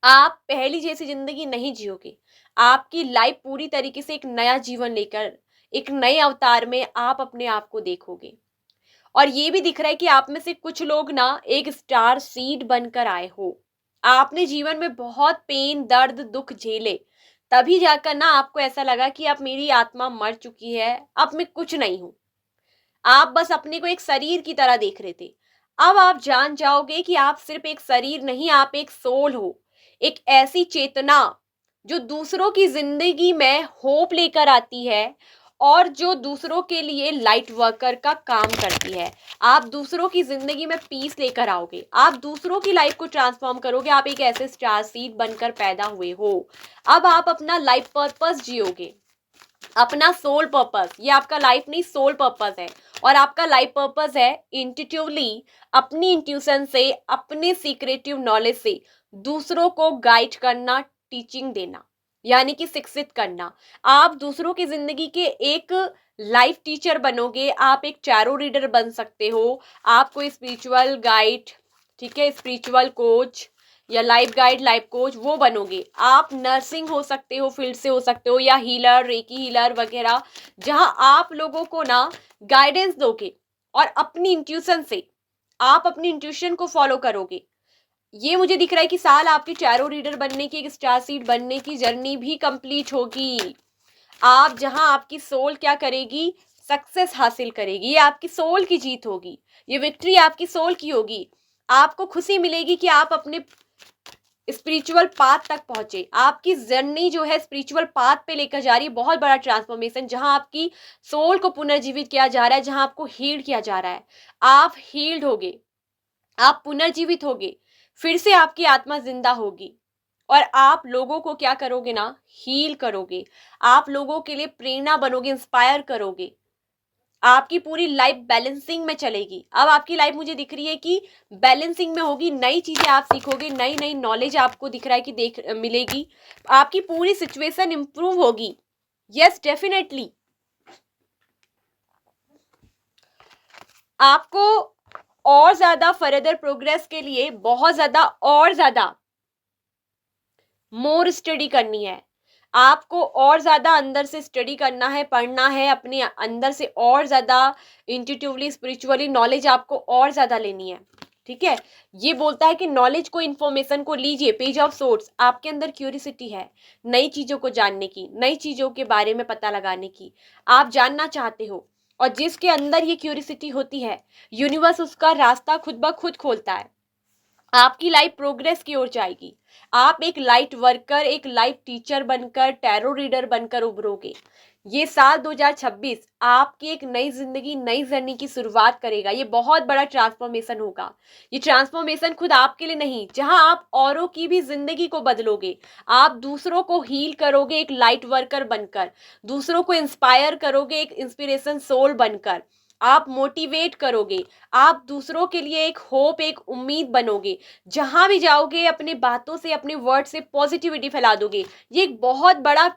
आप पहली जैसी जिंदगी नहीं जियोगे। आपकी लाइफ पूरी तरीके से एक नया जीवन लेकर, एक नए अवतार में आप अपने आप को देखोगे। और ये भी दिख रहा है कि आप में से कुछ लोग ना एक स्टार सीड बनकर आए हो। आपने जीवन में बहुत पेन, दर्द, दुख झेले, तभी जाकर ना आपको ऐसा लगा कि अब मेरी आत्मा मर चुकी है, अब मैं कुछ नहीं हूं। आप बस अपने को एक शरीर की तरह देख रहे थे। अब आप जान जाओगे कि आप सिर्फ एक शरीर नहीं, आप एक सोल हो। एक ऐसी चेतना जो दूसरों की जिंदगी में होप लेकर आती है और जो दूसरों के लिए लाइट वर्कर का काम करती है। आप दूसरों की जिंदगी में पीस लेकर आओगे, आप दूसरों की लाइफ को ट्रांसफॉर्म करोगे। आप एक ऐसे स्टार सीड बनकर पैदा हुए हो। अब आप अपना लाइफ पर्पस जियोगे, अपना सोल पर्पस। ये आपका लाइफ नहीं, सोल पर्पस है। और आपका लाइफ पर्पस है इंट्यूटिवली, अपनी इंट्यूशन से, अपने सीक्रेटिव नॉलेज से दूसरों को गाइड करना, टीचिंग देना, यानी कि शिक्षित करना। आप दूसरों की जिंदगी के एक लाइफ टीचर बनोगे। आप एक टैरो रीडर बन सकते हो, आप कोई स्पिरिचुअल गाइड, ठीक है, स्पिरिचुअल कोच या लाइफ गाइड, लाइफ कोच वो बनोगे। आप नर्सिंग हो सकते हो, फील्ड से हो सकते हो, या हीलर, रेकी हीलर वगैरह, जहां आप लोगों को ना गाइडेंस दोगे और अपनी इंट्यूशन से आप अपनी इंट्यूशन को फॉलो करोगे। ये मुझे दिख रहा है कि साल आपकी टैरो रीडर बनने की, एक स्टार सीड बनने की जर्नी भी कंप्लीट होगी। आप जहां आपकी सोल क्या करेगी, सक्सेस हासिल करेगी। ये आपकी सोल की जीत होगी, ये विक्ट्री आपकी सोल की होगी। आपको खुशी मिलेगी कि आप अपने स्पिरिचुअल पाथ तक पहुंचे। आपकी जर्नी जो है स्पिरिचुअल पाथ पे लेकर जा रही है, बहुत बड़ा ट्रांसफॉर्मेशन, जहां आपकी सोल को पुनर्जीवित किया जा रहा है, जहां आपको हील किया जा रहा है। आप हील्ड होगे, आप पुनर्जीवित होगे, फिर से आपकी आत्मा जिंदा होगी। और आप लोगों को क्या करोगे ना, हील करोगे। आप लोगों के लिए प्रेरणा बनोगे, इंस्पायर करोगे। आपकी पूरी लाइफ बैलेंसिंग में चलेगी। अब आपकी लाइफ मुझे दिख रही है कि बैलेंसिंग में होगी। नई चीजें आप सीखोगे, नई नई नॉलेज आपको दिख रहा है कि देख मिलेगी। आपकी पूरी सिचुएशन इंप्रूव होगी। यस, डेफिनेटली आपको और ज्यादा फर्दर प्रोग्रेस के लिए बहुत ज्यादा और ज्यादा मोर स्टडी करनी है। आपको और ज्यादा अंदर से स्टडी करना है, पढ़ना है, अपने अंदर से और ज्यादा इंट्यूटिवली, स्पिरिचुअली नॉलेज आपको और ज्यादा लेनी है। ठीक है, ये बोलता है कि नॉलेज को, इंफॉर्मेशन को लीजिए। पेज ऑफ सोर्स, आपके अंदर क्यूरियोसिटी है नई चीजों को जानने की, नई चीजों के बारे में पता लगाने की। आप जानना चाहते हो, और जिसके अंदर ये क्यूरियोसिटी होती है, यूनिवर्स उसका रास्ता खुद ब खुद खोलता है। आपकी लाइफ प्रोग्रेस की ओर जाएगी। आप एक लाइट वर्कर, एक लाइफ टीचर बनकर, टैरो रीडर बनकर उभरोगे। ये साल 2026 आपकी एक नई जिंदगी, नई जर्नी की शुरुआत करेगा। ये बहुत बड़ा ट्रांसफॉर्मेशन होगा। ये ट्रांसफॉर्मेशन खुद आपके लिए नहीं, जहां आप औरों की भी जिंदगी को बदलोगे। आप दूसरों को हील करोगे एक लाइट वर्कर बनकर, दूसरों को इंस्पायर करोगे एक इंस्पिरेशन सोल बनकर। आप मोटिवेट करोगे, आप दूसरों के लिए एक होप, एक उम्मीद बनोगे, जहां भी जाओगे अपने बातों से, अपने वर्ड से पॉजिटिविटी फैला दोगे। ये एक बहुत बड़ा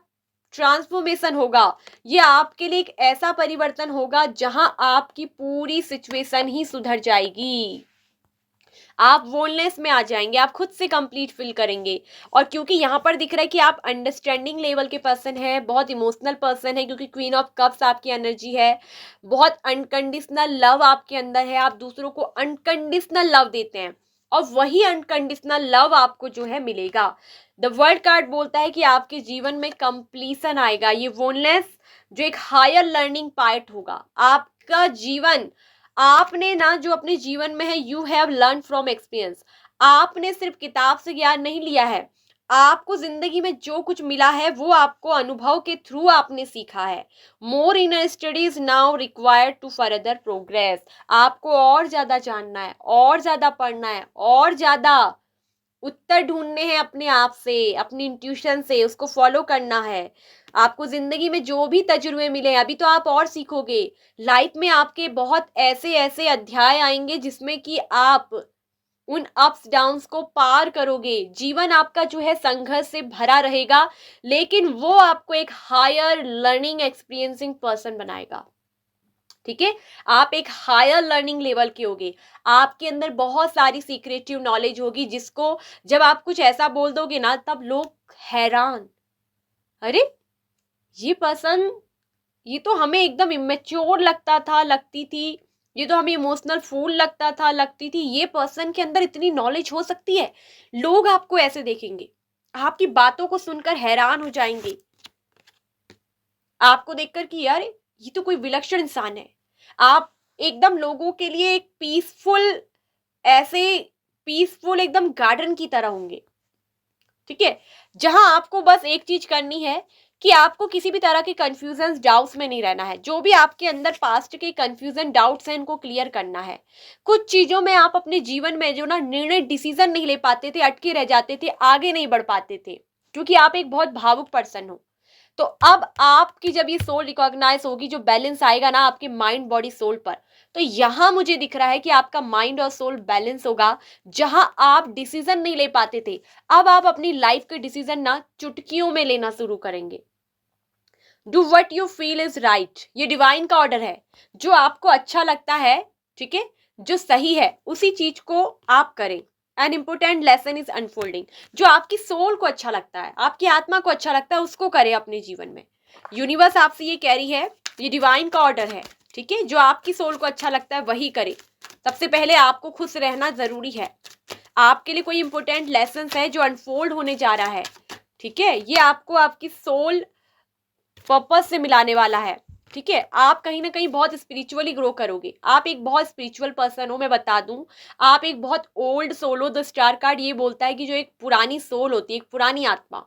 ट्रांसफॉर्मेशन होगा। ये आपके लिए एक ऐसा परिवर्तन होगा जहां आपकी पूरी सिचुएशन ही सुधर जाएगी। आप वोलनेस में आ जाएंगे, आप खुद से कंप्लीट फील करेंगे। और क्योंकि यहाँ पर दिख रहा है कि आप अंडरस्टैंडिंग लेवल के पर्सन है, बहुत इमोशनल पर्सन है, क्योंकि क्वीन ऑफ कप्स आपकी एनर्जी है, बहुत अनकंडीशनल लव आपके अंदर है, आप दूसरों को अनकंडीशनल लव देते हैं और वही अनकंडीशनल लव आपको जो है मिलेगा। द वर्ल्ड कार्ड बोलता है कि आपके जीवन में कंप्लीशन आएगा। ये वोलनेस जो एक हायर लर्निंग पार्ट होगा, आपका जीवन, आपने ना जो अपने जीवन में है, you have learn from experience. आपने सिर्फ किताब से ज्ञान नहीं लिया है, आपको जिंदगी में जो कुछ मिला है वो आपको अनुभव के थ्रू आपने सीखा है। More inner studies now required to further progress. आपको और ज्यादा जानना है, और ज्यादा पढ़ना है, और ज्यादा उत्तर ढूंढने हैं अपने आप से, अपनी इंट्यूशन से, उसको फॉलो करना है। आपको जिंदगी में जो भी तजुर्बे मिले, अभी तो आप और सीखोगे। लाइफ में आपके बहुत ऐसे ऐसे अध्याय आएंगे जिसमें कि आप उन अप्स डाउन्स को पार करोगे। जीवन आपका जो है संघर्ष से भरा रहेगा, लेकिन वो आपको एक हायर लर्निंग एक्सपीरियंसिंग पर्सन बनाएगा। ठीक है, आप एक हायर लर्निंग लेवल के होगे, आपके अंदर बहुत सारी सीक्रेटिव नॉलेज होगी, जिसको जब आप कुछ ऐसा बोल दोगे ना, तब लोग हैरान, अरे ये पर्सन, ये तो हमें एकदम इमेच्योर लगता था, लगती थी, ये तो हमें इमोशनल फूल लगता था, लगती थी, ये पर्सन के अंदर इतनी नॉलेज हो सकती है। लोग आपको ऐसे देखेंगे, आपकी बातों को सुनकर हैरान हो जाएंगे, आपको देखकर कि यार ये तो कोई विलक्षण इंसान है। आप एकदम लोगों के लिए एक पीसफुल, ऐसे पीसफुल एकदम गार्डन की तरह होंगे। ठीक है, जहां आपको बस एक चीज करनी है कि आपको किसी भी तरह के कंफ्यूजन डाउट्स में नहीं रहना है। जो भी आपके अंदर पास्ट के कंफ्यूजन डाउट्स हैं, इनको क्लियर करना है। कुछ चीजों में आप अपने जीवन में जो ना निर्णय, डिसीजन नहीं ले पाते थे, अटके रह जाते थे, आगे नहीं बढ़ पाते थे, क्योंकि आप एक बहुत भावुक पर्सन हो। तो अब आपकी जब ये सोल रिकॉग्नाइज होगी, जो बैलेंस आएगा ना आपके माइंड, बॉडी, सोल पर, तो यहां मुझे दिख रहा है कि आपका माइंड और सोल बैलेंस होगा। जहां आप डिसीजन नहीं ले पाते थे, अब आप अपनी लाइफ के डिसीजन ना चुटकियों में लेना शुरू करेंगे। Do what you feel is right, ये डिवाइन का ऑर्डर है। जो आपको अच्छा लगता है, ठीक है, जो सही है, उसी चीज को आप करें। An important lesson is unfolding. जो आपकी सोल को अच्छा लगता है, आपकी आत्मा को अच्छा लगता है, उसको करें अपने जीवन में। यूनिवर्स आपसे ये कह रही है, ये डिवाइन का ऑर्डर है। ठीक है, जो आपकी सोल को अच्छा लगता है वही करें। सबसे पहले आपको खुश रहना जरूरी है। आपके लिए कोई इंपॉर्टेंट लेसन है जो अनफोल्ड होने जा रहा है। ठीक है, ये आपको आपकी सोल पर्पस से मिलाने वाला है। ठीक है, आप कहीं ना कहीं बहुत स्पिरिचुअली ग्रो करोगे। आप एक बहुत स्पिरिचुअल पर्सन हो, मैं बता दूं। आप एक बहुत ओल्ड सोल हो। द स्टार कार्ड ये बोलता है कि जो एक पुरानी सोल होती है, एक पुरानी आत्मा,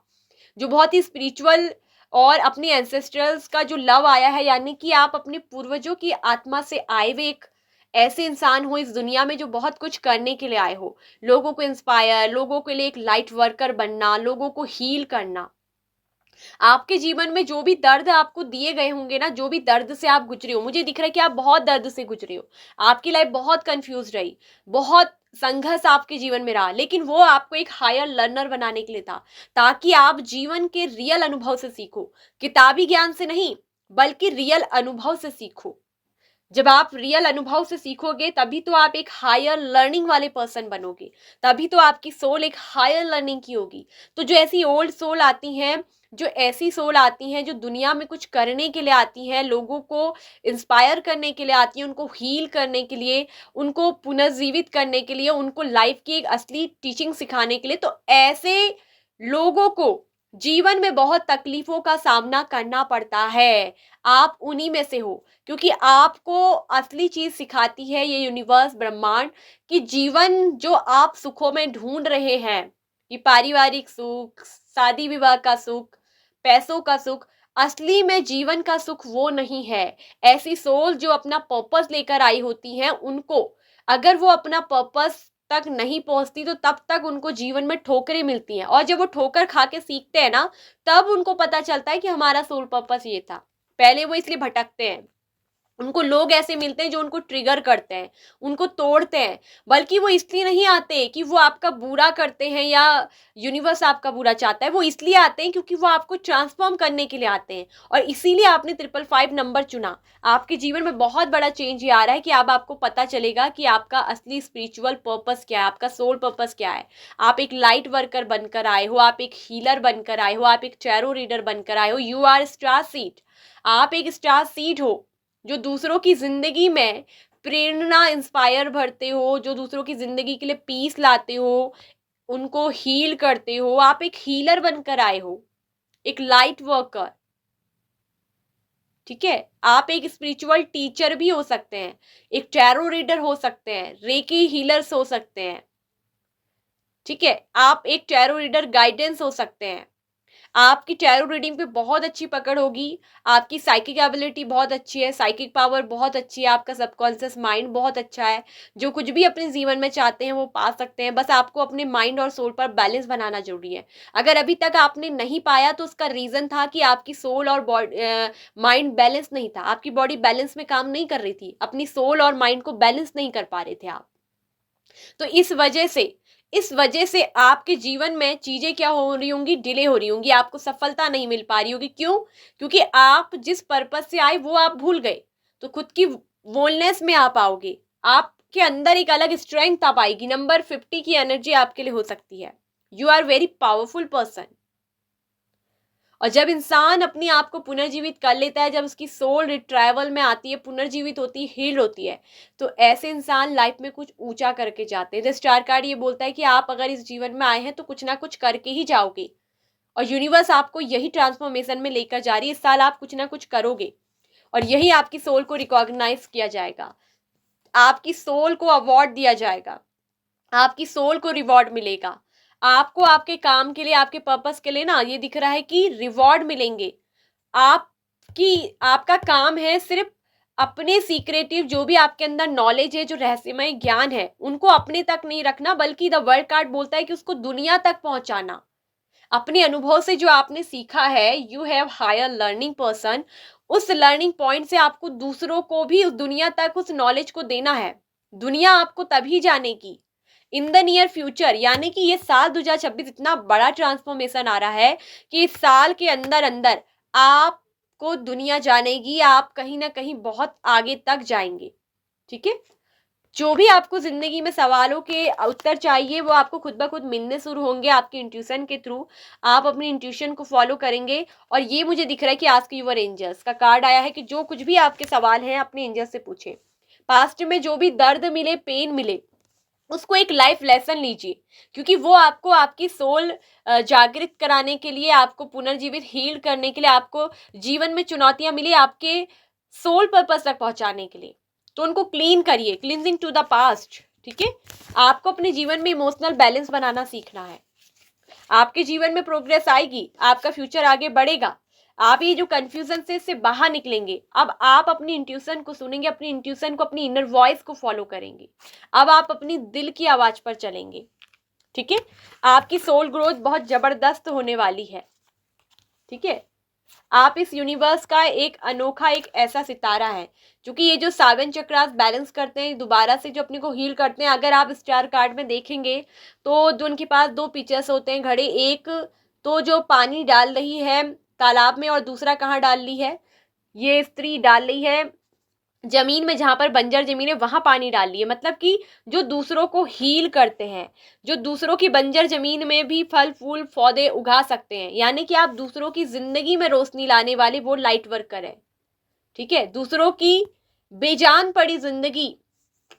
जो बहुत ही स्पिरिचुअल और अपने एंसेस्टर्स का जो लव आया है, यानी कि आप अपने पूर्वजों की आत्मा से आए हुए एक ऐसे इंसान हो इस दुनिया में जो बहुत कुछ करने के लिए आए हो। लोगों को इंस्पायर, लोगों के लिए एक लाइट वर्कर बनना, लोगों को हील करना। आपके जीवन में जो भी दर्द आपको दिए गए होंगे ना, जो भी दर्द से आप गुजरे हो, मुझे दिख रहा है कि आप बहुत दर्द से गुजरे हो। आपकी लाइफ बहुत कंफ्यूज रही, बहुत संघर्ष आपके जीवन में रहा, लेकिन वो आपको एक हायर लर्नर बनाने के लिए था, ताकि आप जीवन के रियल अनुभव से सीखो। किताबी ज्ञान से नहीं, बल्कि रियल अनुभव से सीखो। जब आप रियल अनुभव से सीखोगे, तभी तो आप एक हायर लर्निंग वाले पर्सन बनोगे, तभी तो आपकी सोल एक हायर लर्निंग की होगी। तो जो ऐसी ओल्ड सोल आती हैं, जो ऐसी सोल आती हैं जो दुनिया में कुछ करने के लिए आती हैं, लोगों को इंस्पायर करने के लिए आती हैं, उनको हील करने के लिए, उनको पुनर्जीवित करने के लिए, उनको लाइफ की एक असली टीचिंग सिखाने के लिए, तो ऐसे लोगों को जीवन में बहुत तकलीफों का सामना करना पड़ता है। आप उन्हीं में से हो, क्योंकि आपको असली चीज सिखाती है ये यूनिवर्स, ब्रह्मांड, कि जीवन जो आप सुखों में ढूंढ रहे हैं, कि पारिवारिक सुख, शादी विवाह का सुख, पैसों का सुख, असली में जीवन का सुख वो नहीं है। ऐसी सोल जो अपना पर्पस लेकर आई होती हैं, उनको अगर वो अपना पर्पस तक नहीं पहुंचती, तो तब तक उनको जीवन में ठोकरें मिलती हैं, और जब वो ठोकर खा के सीखते हैं ना, तब उनको पता चलता है कि हमारा सोल पर्पस ये था। पहले वो इसलिए भटकते हैं। उनको लोग ऐसे मिलते हैं जो उनको ट्रिगर करते हैं, उनको तोड़ते हैं, बल्कि वो इसलिए नहीं आते कि वो आपका बुरा करते हैं या यूनिवर्स आपका बुरा चाहता है, वो इसलिए आते हैं क्योंकि वो आपको ट्रांसफॉर्म करने के लिए आते हैं। और इसीलिए आपने 555 नंबर चुना। आपके जीवन में बहुत बड़ा चेंज ये आ रहा है कि अब आपको पता चलेगा कि आपका असली स्पिरिचुअल पर्पस क्या है, आपका सोल पर्पस क्या है। आप एक लाइट वर्कर बनकर आए हो, आप एक हीलर बनकर आए हो, आप एक टैरो रीडर बनकर आए हो। You are star seed. आप एक स्टार सीड हो जो दूसरों की जिंदगी में प्रेरणा इंस्पायर भरते हो, जो दूसरों की जिंदगी के लिए पीस लाते हो, उनको हील करते हो। आप एक हीलर बनकर आए हो, एक लाइट वर्कर। ठीक है, आप एक स्पिरिचुअल टीचर भी हो सकते हैं, एक टैरो रीडर हो सकते हैं, रेकी हीलर्स हो सकते हैं। ठीक है, आप एक टैरो रीडर गाइडेंस हो सकते हैं। आपकी टैरो रीडिंग पे बहुत अच्छी पकड़ होगी। आपकी साइकिक एबिलिटी बहुत अच्छी है, साइकिक पावर बहुत अच्छी है, आपका सबकॉन्शियस माइंड बहुत अच्छा है। जो कुछ भी अपने जीवन में चाहते हैं वो पा सकते हैं। बस आपको अपने माइंड और सोल पर बैलेंस बनाना जरूरी है। अगर अभी तक आपने नहीं पाया तो उसका रीजन था कि आपकी सोल और बॉडी माइंड बैलेंस नहीं था, आपकी बॉडी बैलेंस में काम नहीं कर रही थी, अपनी सोल और माइंड को बैलेंस नहीं कर पा रहे थे आप। तो इस वजह से आपके जीवन में चीजें क्या हो रही होंगी, डिले हो रही होंगी, आपको सफलता नहीं मिल पा रही होगी। क्यों? क्योंकि आप जिस पर्पस से आए वो आप भूल गए। तो खुद की बोलनेस में आप आओगे, आपके अंदर एक अलग स्ट्रेंथ आ पाएगी। नंबर 50 की एनर्जी आपके लिए हो सकती है। You are very powerful person. और जब इंसान अपने आप को पुनर्जीवित कर लेता है, जब उसकी सोल रिट्राइवल में आती है, पुनर्जीवित होती है, हील होती है, तो ऐसे इंसान लाइफ में कुछ ऊंचा करके जाते हैं। द स्टार कार्ड ये बोलता है कि आप अगर इस जीवन में आए हैं तो कुछ ना कुछ करके ही जाओगे। और यूनिवर्स आपको यही ट्रांसफॉर्मेशन में लेकर जा रही है। इस साल आप कुछ ना कुछ करोगे और यही आपकी सोल को रिकॉग्नाइज किया जाएगा, आपकी सोल को अवार्ड दिया जाएगा, आपकी सोल को रिवॉर्ड मिलेगा। आपको आपके काम के लिए, आपके पर्पस के लिए ना ये दिख रहा है कि रिवॉर्ड मिलेंगे। आपका काम है सिर्फ अपने सीक्रेटिव जो भी आपके अंदर नॉलेज है, जो रहस्यमय ज्ञान है, उनको अपने तक नहीं रखना, बल्कि द वर्ल्ड कार्ड बोलता है कि उसको दुनिया तक पहुंचाना। अपने अनुभव से जो आपने सीखा है, you have higher learning person, उस लर्निंग पॉइंट से आपको दूसरों को भी उस दुनिया तक उस नॉलेज को देना है। दुनिया आपको तभी जानेगी इन द नियर फ्यूचर। यानी कि ये साल 2026 इतना बड़ा ट्रांसफॉर्मेशन आ रहा है कि इस साल के अंदर अंदर आपको दुनिया जानेगी, आप कहीं ना कहीं बहुत आगे तक जाएंगे। ठीक है, जो भी आपको जिंदगी में सवालों के उत्तर चाहिए वो आपको खुद ब खुद मिलने शुरू होंगे आपके इंट्यूशन के थ्रू। आप अपनी इंट्यूशन को फॉलो करेंगे। और ये मुझे दिख रहा है कि आस्क यूर एंजल्स का कार्ड आया है कि जो कुछ भी आपके सवाल हैं अपने एंजल्स से पूछें। पास्ट में जो भी दर्द मिले, पेन मिले, उसको एक लाइफ लेसन लीजिए, क्योंकि वो आपको आपकी सोल जागृत कराने के लिए, आपको पुनर्जीवित हील करने के लिए, आपको जीवन में चुनौतियां मिली आपके सोल पर्पस तक पहुंचाने के लिए। तो उनको क्लीन करिए, क्लींजिंग टू द पास्ट। ठीक है, आपको अपने जीवन में इमोशनल बैलेंस बनाना सीखना है। आपके जीवन में प्रोग्रेस आएगी, आपका फ्यूचर आगे बढ़ेगा, आप ये जो कंफ्यूजन से इससे बाहर निकलेंगे। अब आप अपनी इंट्यूशन को सुनेंगे, अपनी इंट्यूशन को, अपनी इनर वॉइस को फॉलो करेंगे। अब आप अपनी दिल की आवाज पर चलेंगे। ठीक है, आपकी सोल ग्रोथ बहुत जबरदस्त होने वाली है। ठीक है, आप इस यूनिवर्स का एक अनोखा, एक ऐसा सितारा है, क्योंकि ये जो 7 चक्रास बैलेंस करते हैं, दोबारा से जो अपने को हील करते हैं। अगर आप स्टार कार्ड में देखेंगे तो जो उनके पास 2 पिक्चर्स होते हैं घड़े, एक तो जो पानी डाल रही है तालाब में और दूसरा कहाँ डाल रही है, ये स्त्री डाल रही है जमीन में, जहां पर बंजर जमीन है वहां पानी डाल रही है। मतलब कि जो दूसरों को हील करते हैं, जो दूसरों की बंजर जमीन में भी फल फूल पौधे उगा सकते हैं, यानी कि आप दूसरों की जिंदगी में रोशनी लाने वाले वो लाइट वर्कर है। ठीक है, दूसरों की बेजान पड़ी जिंदगी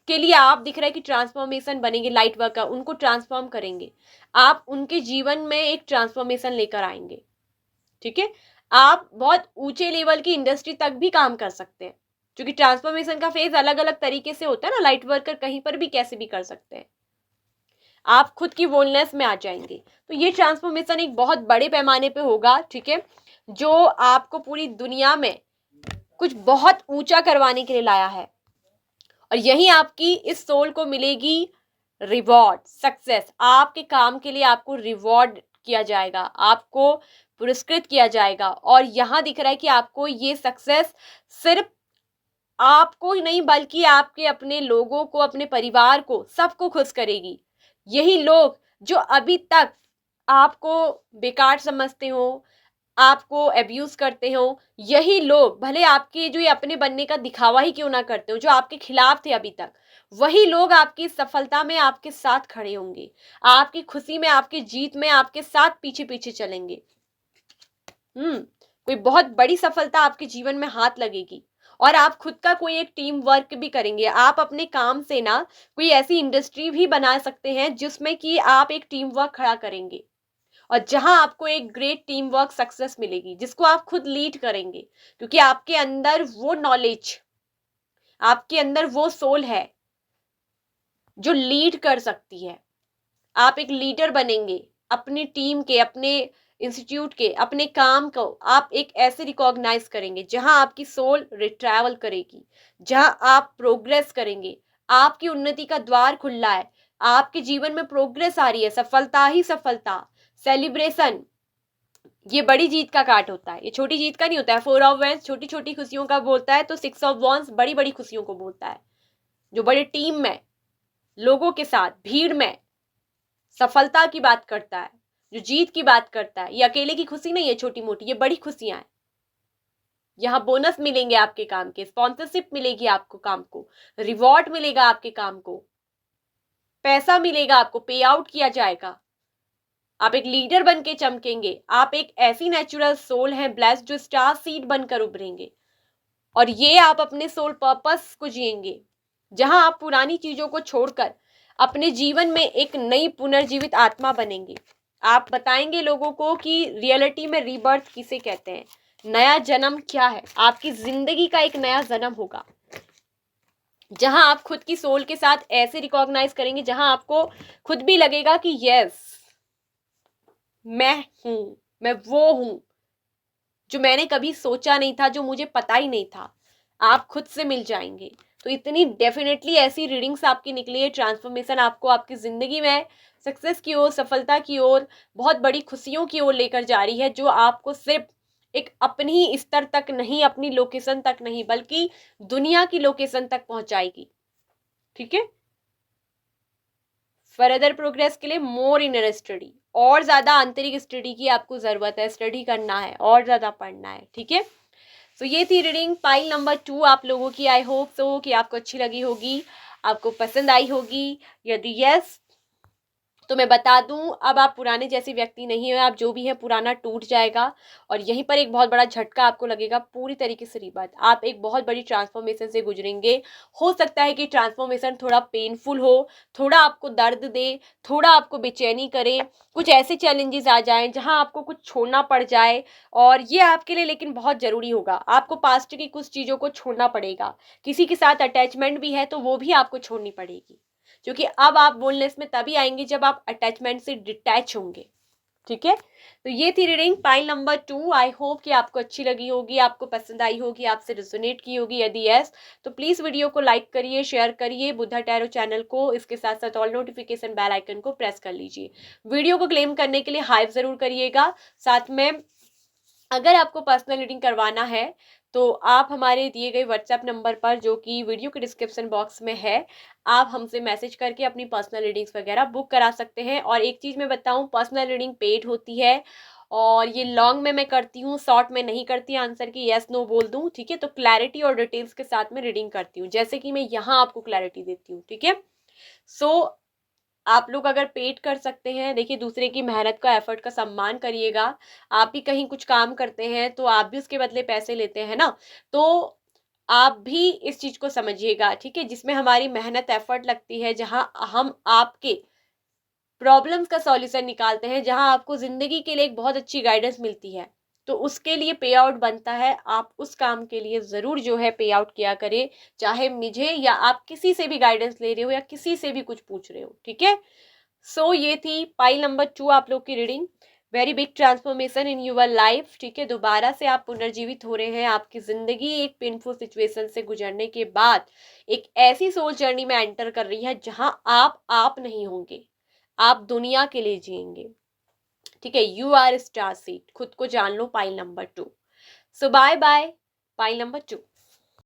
के लिए आप दिख रहा है कि ट्रांसफॉर्मेशन बनेंगे, लाइट वर्कर उनको ट्रांसफॉर्म करेंगे, आप उनके जीवन में एक ट्रांसफॉर्मेशन लेकर आएंगे। ठीक है, आप बहुत ऊंचे लेवल की इंडस्ट्री तक भी काम कर सकते हैं, क्योंकि ट्रांसफॉर्मेशन का फेज अलग अलग तरीके से होता है ना। लाइट वर्कर कहीं पर भी कैसे भी कर सकते हैं। आप खुद की बोलनेस में आ जाएंगे। तो ये ट्रांसफॉर्मेशन एक बहुत बड़े पैमाने पे होगा। ठीक है, जो आपको पूरी दुनिया में कुछ बहुत ऊंचा करवाने के लिए लाया है। और यही आपकी इस सोल को मिलेगी रिवॉर्ड, सक्सेस। आपके काम के लिए आपको रिवॉर्ड किया जाएगा, आपको पुरस्कृत किया जाएगा। और यहां दिख रहा है कि आपको ये सक्सेस सिर्फ आपको ही नहीं बल्कि आपके अपने लोगों को, अपने परिवार को, सबको खुश करेगी। यही लोग जो अभी तक आपको बेकार समझते हो, आपको अब्यूज करते हो, यही लोग भले आपके जो ये अपने बनने का दिखावा ही क्यों ना करते हो, जो आपके खिलाफ थे अभी तक, वही लोग आपकी सफलता में आपके साथ खड़े होंगे, आपकी खुशी में, आपकी जीत में आपके साथ पीछे पीछे चलेंगे। कोई बहुत बड़ी सफलता आपके जीवन में हाथ लगेगी और आप खुद का कोई एक टीम वर्क भी करेंगे। आप अपने काम से ना कोई ऐसी इंडस्ट्री भी बना सकते हैं जिसमें कि आप एक टीम वर्क खड़ा करेंगे और जहां आपको एक ग्रेट टीम वर्क सक्सेस मिलेगी, जिसको आप खुद लीड करेंगे, क्योंकि आपके अंदर वो नॉलेज, आपके अंदर वो सोल है जो लीड कर सकती है। आप एक लीडर बनेंगे अपनी टीम के, अपने इंस्टीट्यूट के, अपने काम को आप एक ऐसे रिकॉग्नाइज करेंगे जहां आपकी सोल रिट्रैवल करेगी, जहां आप प्रोग्रेस करेंगे। आपकी उन्नति का द्वार खुला है, आपके जीवन में प्रोग्रेस आ रही है, सफलता ही सफलता, सेलिब्रेशन। ये बड़ी जीत का कार्ड होता है, ये छोटी जीत का नहीं होता है। 4 ऑफ वैंस छोटी छोटी खुशियों का बोलता है, तो 6 ऑफ वॉन्स बड़ी बड़ी खुशियों को बोलता है, जो बड़ी टीम में, लोगों के साथ, भीड़ में सफलता की बात करता है, जो जीत की बात करता है। ये अकेले की खुशी नहीं है छोटी मोटी, ये बड़ी खुशियां हैं। यहाँ बोनस मिलेंगे आपके काम के, स्पॉन्सरशिप मिलेगी आपको काम को, रिवॉर्ड मिलेगा आपके काम को, पैसा मिलेगा आपको, पे आउट किया जाएगा। आप एक लीडर बन के चमकेंगे। आप एक ऐसी नेचुरल सोल हैं ब्लेस्ड, जो स्टार सीड बनकर उभरेंगे और ये आप अपने सोल पर्पस को जिएंगे, जहां आप पुरानी चीजों को छोड़कर अपने जीवन में एक नई पुनर्जीवित आत्मा बनेंगे। आप बताएंगे लोगों को कि रियलिटी में रीबर्थ किसे कहते हैं, नया जन्म क्या है। आपकी जिंदगी का एक नया जन्म होगा, जहां आप खुद की सोल के साथ ऐसे रिकॉग्नाइज करेंगे, जहां आपको खुद भी लगेगा कि यस, मैं हूं, मैं वो हूं जो मैंने कभी सोचा नहीं था, जो मुझे पता ही नहीं था। आप खुद से मिल जाएंगे। तो इतनी डेफिनेटली ऐसी रीडिंग्स आपकी निकली है, ट्रांसफॉर्मेशन आपको आपकी जिंदगी में सक्सेस की ओर, सफलता की ओर, बहुत बड़ी खुशियों की ओर लेकर जा रही है, जो आपको सिर्फ एक अपनी स्तर तक नहीं, अपनी लोकेशन तक नहीं, बल्कि दुनिया की लोकेशन तक पहुंचाएगी। ठीक है। फर्दर प्रोग्रेस के लिए मोर इनर स्टडी, और ज्यादा आंतरिक स्टडी की आपको जरूरत है, स्टडी करना है और ज्यादा पढ़ना है। ठीक है। सो ये थी रीडिंग पाइल नंबर 2 आप लोगों की। आई होप सो कि आपको अच्छी लगी होगी, आपको पसंद आई होगी। यदि यस, तो मैं बता दूं, अब आप पुराने जैसे व्यक्ति नहीं हो, आप जो भी है पुराना टूट जाएगा और यहीं पर एक बहुत बड़ा झटका आपको लगेगा, पूरी तरीके से रीबर्थ। आप एक बहुत बड़ी ट्रांसफॉर्मेशन से गुजरेंगे। हो सकता है कि ट्रांसफॉर्मेशन थोड़ा पेनफुल हो, थोड़ा आपको दर्द दे, थोड़ा आपको बेचैनी करे, कुछ ऐसे चैलेंजेस आ जाएं जहां आपको कुछ छोड़ना पड़ जाए, और ये आपके लिए लेकिन बहुत जरूरी होगा। आपको पास्ट की कुछ चीजों को छोड़ना पड़ेगा, किसी के साथ अटैचमेंट भी है तो वो भी आपको छोड़नी पड़ेगी, क्योंकि अब आप बोलनेस में तभी आएंगे जब आप अटैचमेंट से डिटैच होंगे। ठीक है। तो ये थी reading pile number 2। I hope कि आपको अच्छी लगी होगी, आपको पसंद आई होगी, आपसे रिजोनेट की होगी। यदि यस, तो प्लीज वीडियो को लाइक करिए, शेयर करिए बुद्धा टैरो चैनल को, इसके साथ साथ ऑल नोटिफिकेशन बेल आइकन को प्रेस कर लीजिए। वीडियो को क्लेम करने के लिए हाइप जरूर करिएगा। साथ में अगर आपको पर्सनल रीडिंग करवाना है तो आप हमारे दिए गए व्हाट्सएप नंबर पर, जो कि वीडियो के डिस्क्रिप्शन बॉक्स में है, आप हमसे मैसेज करके अपनी पर्सनल रीडिंग्स वगैरह बुक करा सकते हैं। और एक चीज़ मैं बताऊं, पर्सनल रीडिंग पेड होती है और ये लॉन्ग में मैं करती हूँ, शॉर्ट में नहीं करती। आंसर की येस नो बोल दूँ, ठीक है। तो क्लैरिटी और डिटेल्स के साथ में रीडिंग करती हूँ, जैसे कि मैं यहाँ आपको क्लैरिटी देती हूँ। ठीक है। सो आप लोग अगर पेड कर सकते हैं, देखिए दूसरे की मेहनत का, एफर्ट का सम्मान करिएगा। आप भी कहीं कुछ काम करते हैं तो आप भी उसके बदले पैसे लेते हैं ना, तो आप भी इस चीज को समझिएगा। ठीक है। जिसमें हमारी मेहनत, एफर्ट लगती है, जहां हम आपके प्रॉब्लम्स का सॉल्यूशन निकालते हैं, जहां आपको जिंदगी के लिए एक बहुत अच्छी गाइडेंस मिलती है, तो उसके लिए पे आउट बनता है। आप उस काम के लिए जरूर जो है पे आउट किया करें, चाहे मुझे या आप किसी से भी गाइडेंस ले रहे हो या किसी से भी कुछ पूछ रहे हो। ठीक है। सो ये थी पाइल नंबर 2 आप लोग की reading. Very big transformation in your life. ठीक है। दोबारा से आप पुनर्जीवित हो रहे हैं। आपकी जिंदगी एक पेनफुल सिचुएशन से गुजरने के बाद एक ऐसी सोल जर्नी में एंटर कर रही है जहां आप नहीं होंगे, आप दुनिया के लिए जिएंगे। ठीक है। यू आर स्टार सीट, खुद को जान लो। Pile number 2। So bye bye, pile number 2।